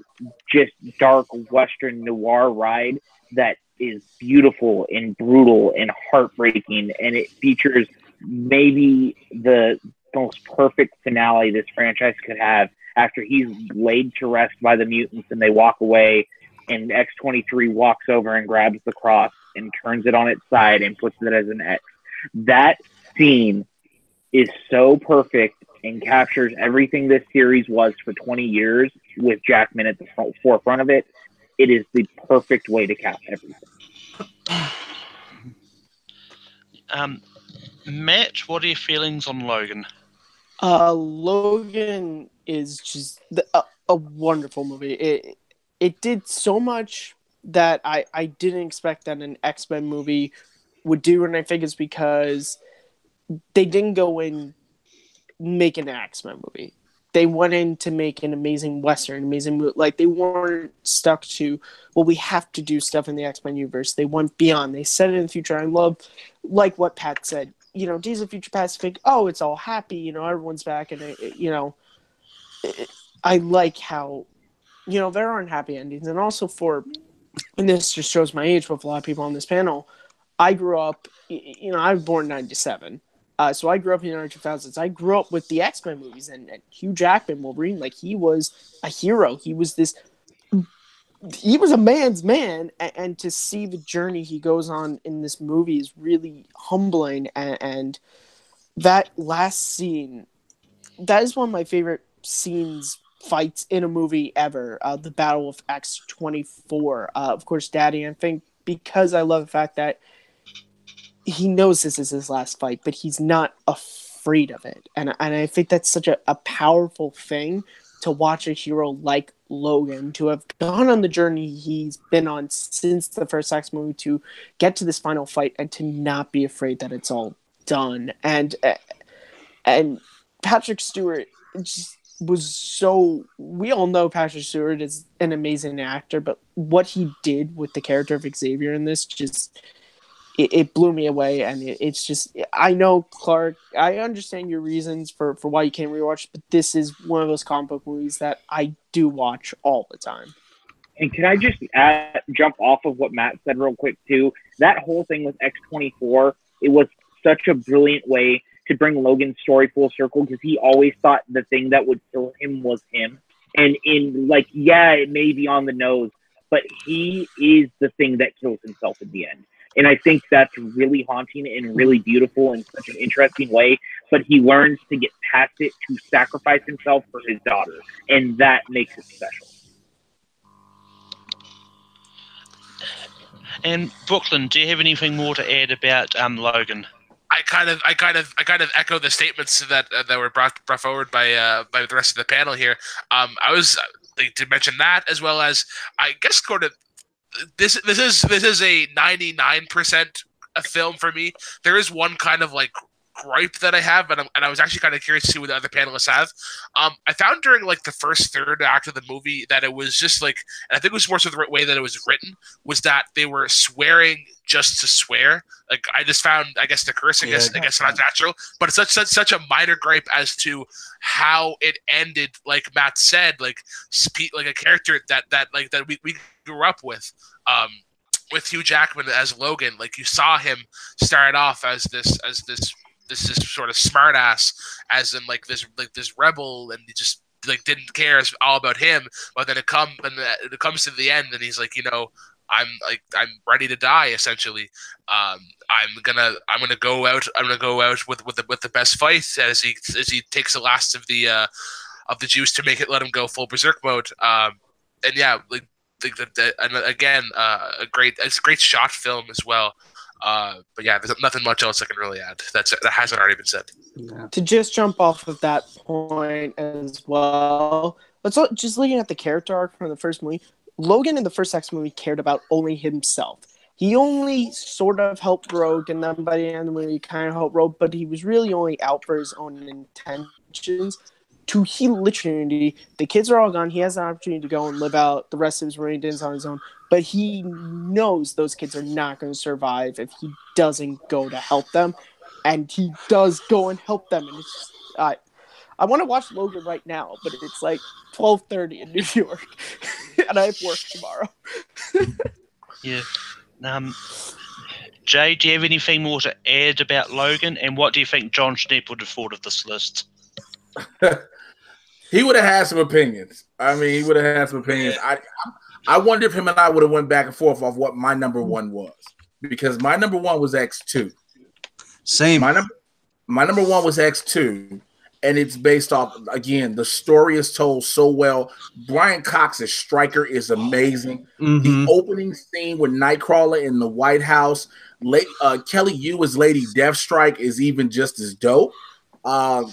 Speaker 3: just dark Western noir ride that is beautiful and brutal and heartbreaking. And it features maybe the most perfect finale this franchise could have after he's laid to rest by the mutants and they walk away, and X-23 walks over and grabs the cross and turns it on its side and puts it as an X. That scene is so perfect and captures everything this series was for 20 years with Jackman at the forefront of it. It is the perfect way to cap everything.
Speaker 1: Matt, what are your feelings on Logan?
Speaker 4: Logan is just a wonderful movie. It did so much that I didn't expect that an X-Men movie would do, and I think it's because they didn't go in make an X-Men movie. They went in to make an amazing Western, amazing movie. Like, they weren't stuck to, well, we have to do stuff in the X-Men universe. They went beyond. They set it in the future. I love, like what Pat said, Days of Future Past, think, oh, it's all happy, everyone's back, and I like how, there aren't happy endings. And also and this just shows my age with a lot of people on this panel, I grew up, I was born in 97. So I grew up in the early 2000s. I grew up with the X-Men movies and Hugh Jackman, Wolverine. Like, he was a hero. He was a man's man. And to see the journey he goes on in this movie is really humbling. And that last scene, that is one of my favorite fights in a movie ever. The Battle of X-24. Of course, Daddy, I think, because I love the fact that he knows this is his last fight, but he's not afraid of it. And I think that's such a powerful thing to watch a hero like Logan, to have gone on the journey he's been on since the first X movie, to get to this final fight and to not be afraid that it's all done. And Patrick Stewart just was so... We all know Patrick Stewart is an amazing actor, but what he did with the character of Xavier in this just... It blew me away, and it's just... I know, Clark, I understand your reasons for why you can't rewatch, but this is one of those comic book movies that I do watch all the time.
Speaker 3: And can I just jump off of what Matt said real quick, too? That whole thing with X-24, it was such a brilliant way to bring Logan's story full circle, because he always thought the thing that would kill him was him. And it may be on the nose, but he is the thing that kills himself in the end. And I think that's really haunting and really beautiful in such an interesting way. But he learns to get past it, to sacrifice himself for his daughter. And that makes it special.
Speaker 1: And Brooklyn, do you have anything more to add about Logan?
Speaker 6: I kind of echo the statements that were brought forward by the rest of the panel here. I was to mention that, as well as, I guess, sort of, this is a 99% a film for me. There is one kind of like gripe that I have, and I was actually kind of curious to see what the other panelists have. I found during like the first third act of the movie that it was just like, and I think it was more so the way that it was written, was that they were swearing just to swear. Like, I just found, I guess, the cursing, I guess not natural, but it's such a minor gripe as to how it ended. Like Matt said, like a character that we grew up with Hugh Jackman as Logan. Like, you saw him start off as this sort of smartass, as in like this rebel, and he just like didn't care all about him. But then it comes to the end, and he's like, I'm ready to die, essentially. I'm gonna go out with the best fight, as he takes the last of the juice to let him go full berserk mode. And yeah, and again, it's a great shot film as well. But yeah, there's nothing much else I can really add that hasn't already been said.
Speaker 4: Yeah. To just jump off of that point as well, just looking at the character arc from the first movie, Logan in the first X movie cared about only himself. he only sort of helped Rogue, and then by the end where he kind of helped Rogue, but he was really only out for his own intentions to heal the community. The kids are all gone. He has an opportunity to go and live out the rest of his Marine days on his own, but he knows those kids are not going to survive if he doesn't go to help them, and he does go and help them, and it's just, I want to watch Logan right now, but it's like 12:30 in New York, and I have work tomorrow.
Speaker 1: Yeah. Jay, do you have anything more to add about Logan, and what do you think Jon Schnepp would have thought of this list?
Speaker 2: He would have had some opinions. I mean, he would have had some opinions. I wonder if him and I would have went back and forth off what my number one was, because my number one was X2.
Speaker 5: Same.
Speaker 2: My number one was X2, and it's based off, again, the story is told so well. Brian Cox's Stryker is amazing. The opening scene with Nightcrawler in the White House, Kelly Yu as Lady Deathstrike is even just as dope.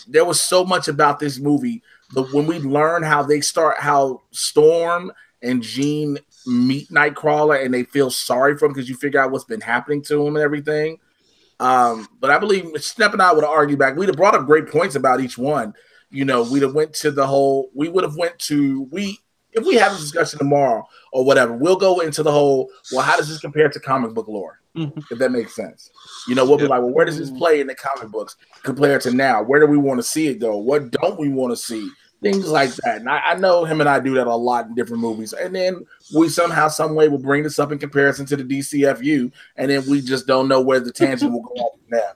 Speaker 2: There was so much about this movie. When we learn how Storm and Jean meet Nightcrawler and they feel sorry for him because you figure out what's been happening to him and everything. But I believe Schnepp and I would have argued back. We'd have brought up great points about each one. You know, we'd have went to if we have a discussion tomorrow or whatever, we'll go into the whole, well, how does this compare to comic book lore? If that makes sense. You know, we'll be like, well, where does this play in the comic books compared to now? Where do we want to see it go? What don't we want to see? Things like that. And I know him and I do that a lot in different movies. And then we somehow, some way will bring this up in comparison to the DCFU. And then we just don't know where the tangent will go off from there.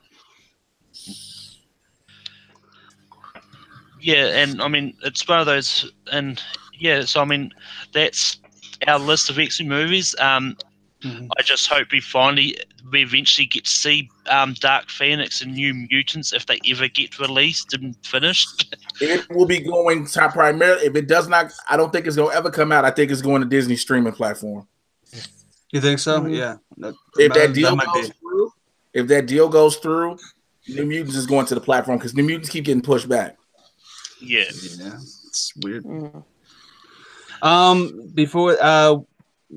Speaker 1: Yeah, and I mean, it's one of those, and yeah, so I mean, that's our list of X-Men movies. I just hope we eventually get to see Dark Phoenix and New Mutants if they ever get released and finished.
Speaker 2: It will be going to primarily, if it does not, I don't think it's going to ever come out. I think it's going to Disney streaming platform.
Speaker 5: You think so? Yeah.
Speaker 2: If that deal goes through, New Mutants is going to the platform because New Mutants keep getting pushed back.
Speaker 1: Yeah.
Speaker 5: It's weird. Before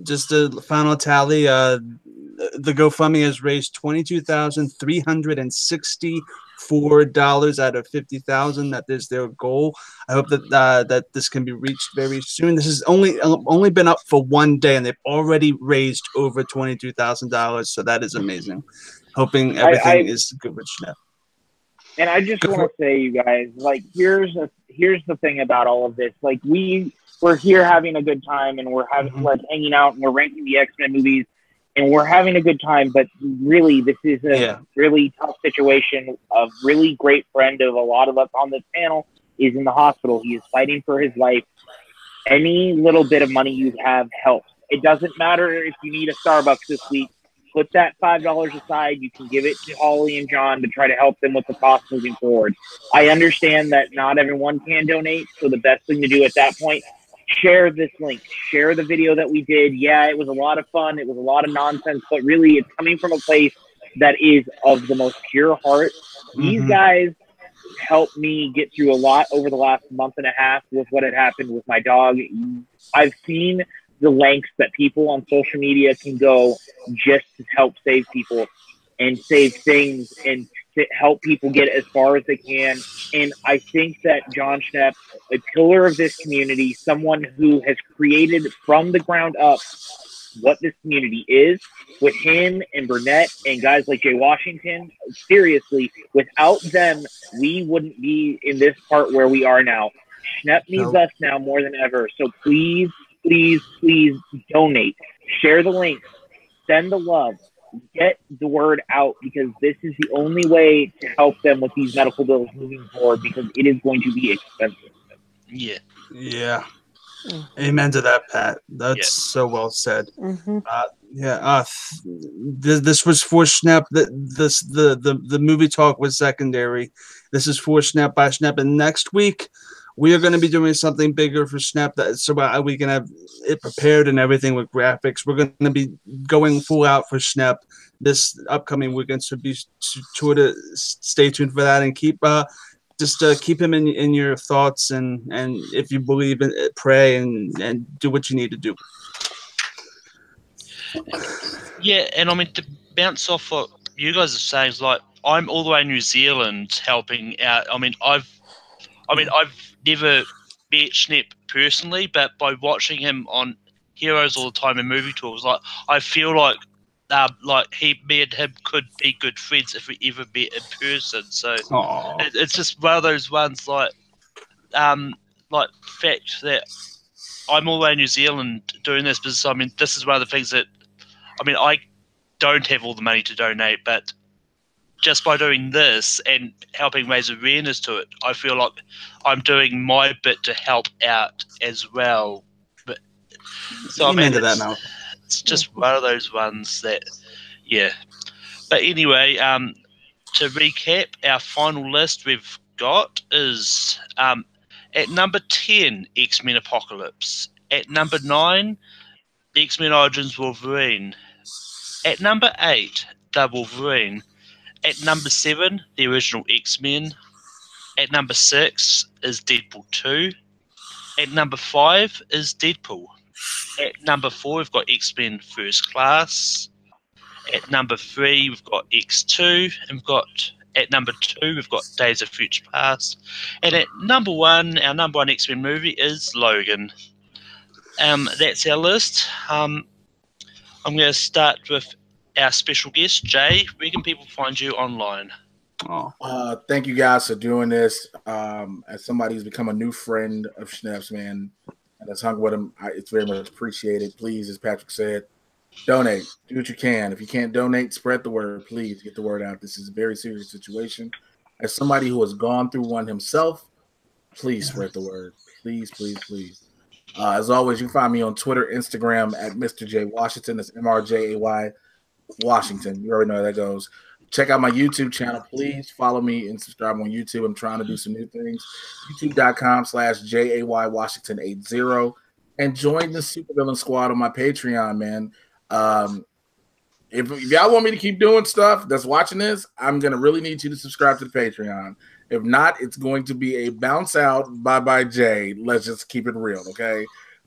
Speaker 5: just a final tally, the GoFundMe has raised $22,364 out of 50,000. That is their goal. I hope that this can be reached very soon. This has only been up for one day, and they've already raised over $22,000. So that is amazing. Hoping everything is good with Schnepp.
Speaker 3: And I just want to say, you guys, like, here's the thing about all of this. Like, we're here having a good time, and we're having like hanging out, and we're ranking the X-Men movies, and we're having a good time. But really, this is a really tough situation. A really great friend of a lot of us on this panel is in the hospital. He is fighting for his life. Any little bit of money you have helps. It doesn't matter if you need a Starbucks this week. Put that $5 aside. You can give it to Holly and John to try to help them with the cost moving forward. I understand that not everyone can donate, so the best thing to do at that point, share this link. Share the video that we did. Yeah, it was a lot of fun. It was a lot of nonsense, but really it's coming from a place that is of the most pure heart. These guys helped me get through a lot over the last month and a half with what had happened with my dog. I've seen the lengths that people on social media can go just to help save people and save things and to help people get as far as they can. And I think that Jon Schnepp, a pillar of this community, someone who has created from the ground up what this community is, with him and Burnett and guys like Jay Washington, seriously, without them, we wouldn't be in this part where we are now. Schnepp needs us now more than ever. So please, please, please donate. Share the link. Send the love. Get the word out, because this is the only way to help them with these medical bills moving forward, because it is going to be expensive.
Speaker 5: Yeah. Amen to that, Pat. That's so well said. This was for Schnepp. The movie talk was secondary. This is for Schnepp by Schnepp, and next week we are going to be doing something bigger for Schnepp, so we can have it prepared and everything with graphics. We're going to be going full out for Schnepp this upcoming weekend, so be sure to stay tuned for that and keep keep him in your thoughts, and if you believe in it, pray and do what you need to do.
Speaker 1: Yeah, and I mean to bounce off what you guys are saying is like I'm all the way in New Zealand helping out. I've never met Schnepp personally, but by watching him on Heroes all the time and movie tours, like I feel like me and him could be good friends if we ever met in person. So
Speaker 5: Aw.
Speaker 1: it's just one of those ones like the fact that I'm all the way in New Zealand doing this because this is one of the things that I don't have all the money to donate, but just by doing this and helping raise awareness to it, I feel like I'm doing my bit to help out as well. But so
Speaker 5: Amen to that, Mal.
Speaker 1: it's just one of those ones that, yeah. But anyway, to recap, our final list we've got is at number 10, X-Men Apocalypse. At number 9, X-Men Origins Wolverine. At number 8, The Wolverine. At number 7, the original X-Men. At number 6 is Deadpool 2. At number 5 is Deadpool. At number 4, we've got X-Men First Class. At number 3, we've got X2. And at number 2, we've got Days of Future Past. And at number 1, our number 1 X-Men movie is Logan. That's our list. I'm going to start with our special guest, Jay. Where can people find you online?
Speaker 2: Thank you guys for doing this. As somebody who's become a new friend of Schnepp's, man, and has hung with him, it's very much appreciated. Please, as Patrick said, donate. Do what you can. If you can't donate, spread the word. Please get the word out. This is a very serious situation. As somebody who has gone through one himself, please spread the word. Please, please, please. As always, you can find me on Twitter, Instagram at Mr. J Washington. That's MRJAY Washington. You already know how that goes. Check out my YouTube channel. Please follow me and subscribe on YouTube. I'm trying to do some new things. YouTube.com/JAY Washington 80. And join the Supervillain Squad on my Patreon, man. If y'all want me to keep doing stuff that's watching this, I'm going to really need you to subscribe to the Patreon. If not, it's going to be a bounce out. Bye-bye, Jay. Let's just keep it real, okay?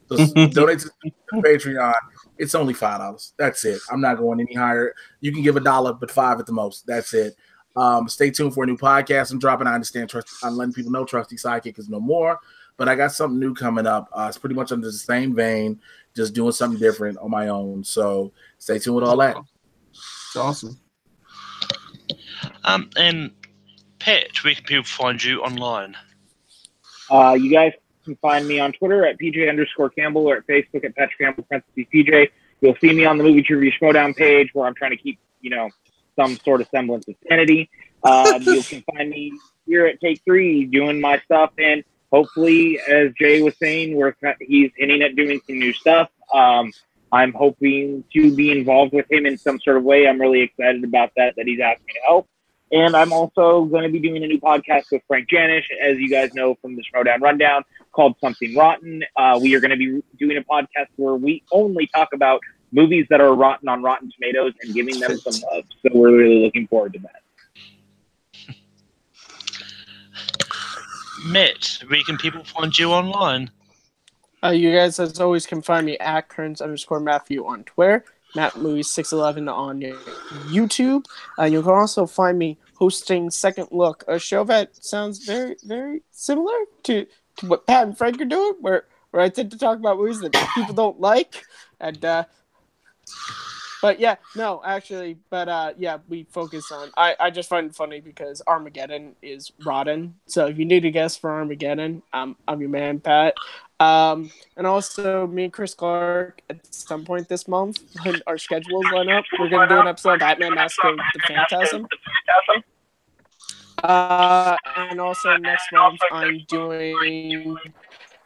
Speaker 2: So donate to the Patreon. It's only $5. That's it. I'm not going any higher. You can give $1, but $5 at the most. That's it. Stay tuned for a new podcast I'm dropping. I understand I'm letting people know Trusty Sidekick is no more, but I got something new coming up. It's pretty much under the same vein, just doing something different on my own. So stay tuned with all that.
Speaker 5: It's awesome.
Speaker 1: And Pat, where can people find you online?
Speaker 3: You guys can find me on Twitter at PJ_Campbell or at Facebook at Patrick Campbell _PJ. You'll see me on the Movie Trivia Schmodown page where I'm trying to keep, some sort of semblance of sanity. You can find me here at Take 3 doing my stuff, and hopefully, as Jay was saying, he's hinting at doing some new stuff. I'm hoping to be involved with him in some sort of way. I'm really excited about that he's asked me to help. And I'm also going to be doing a new podcast with Frank Janish, as you guys know from the Schmodown Rundown, called Something Rotten. We are going to be doing a podcast where we only talk about movies that are rotten on Rotten Tomatoes and giving them some love. So we're really looking forward to that.
Speaker 1: Matt, where can people find you online?
Speaker 4: You guys, as always, can find me at Kearns_Matthew on Twitter, MattMovies611 on YouTube. You can also find me hosting Second Look, a show that sounds very, very similar to what Pat and Frank are doing, where I tend to talk about movies that people don't like. And but yeah, no, actually, but yeah, we focus on. I just find it funny because Armageddon is rotten. So if you need a guest for Armageddon, I'm your man, Pat. And also, me and Chris Clark at some point this month, when our schedules line up, we're gonna do an episode of Batman Mask of the Phantasm. And also next month, I'm doing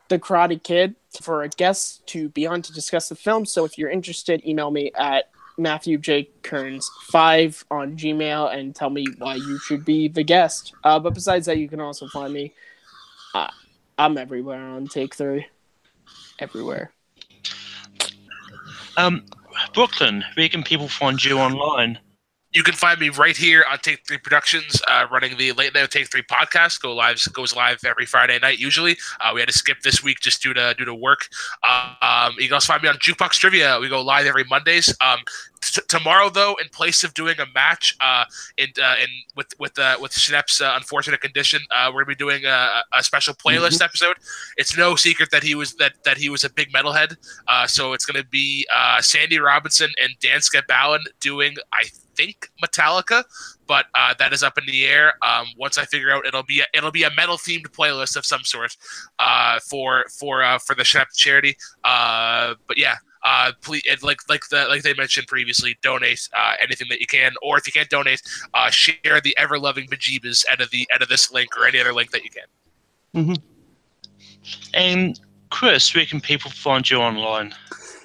Speaker 4: The Karate Kid for a guest to be on to discuss the film. So if you're interested, email me at MatthewJKearns5 on Gmail and tell me why you should be the guest. But besides that, you can also find me. I'm everywhere on Take 3. Everywhere.
Speaker 1: Brooklyn, where can people find you online?
Speaker 6: You can find me right here on Take 3 Productions, running the Late Night with Take 3 podcast. Goes live every Friday night usually. We had to skip this week just due to work. You can also find me on Jukebox Trivia. We go live every Mondays. Tomorrow, though, in place of doing a match, with Schnepp's unfortunate condition, we're gonna be doing a special playlist episode. It's no secret that he was a big metalhead. So it's gonna be Sandy Robinson and Dan Sketballin doing, I think, Metallica, but that is up in the air. Once I figure out, it'll be a metal themed playlist of some sort for the Schnepp charity. But yeah. Please, like they mentioned previously, donate anything that you can, or if you can't donate, share the ever loving bejeebas out of this link or any other link that you can.
Speaker 1: And Chris, where can people find you online?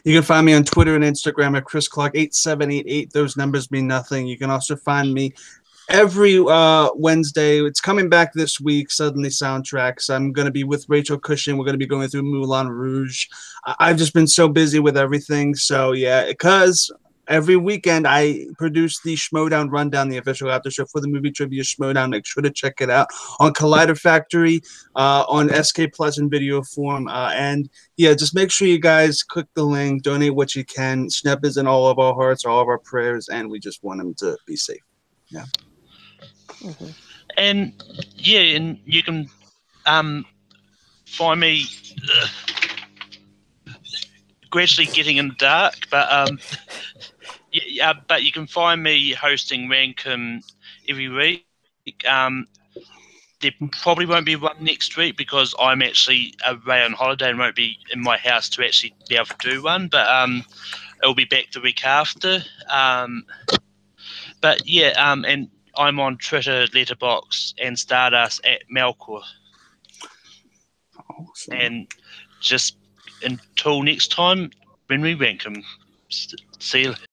Speaker 5: You can find me on Twitter and Instagram at ChrisClark8788. Those numbers mean nothing. You can also find me every Wednesday. It's coming back this week, Suddenly Soundtracks. I'm going to be with Rachel Cushing. We're going to be going through Moulin Rouge. I've just been so busy with everything. So, yeah, because every weekend I produce the Schmodown Rundown, the official after show for the movie Trivia Schmodown. Make sure to check it out on Collider Factory, on SK Plus in video form. And, yeah, just make sure you guys click the link, donate what you can. Schnepp is in all of our hearts, all of our prayers, and we just want him to be safe. Yeah.
Speaker 1: And yeah, and you can find me gradually getting in the dark, but but you can find me hosting Rankum every week. There probably won't be one next week because I'm actually away on holiday and won't be in my house to actually be able to do one, but it'll be back the week after. But yeah, and I'm on Twitter, Letterboxd, and Stardust at Melkor.
Speaker 5: Awesome.
Speaker 1: And just until next time, when we rank them, see you later.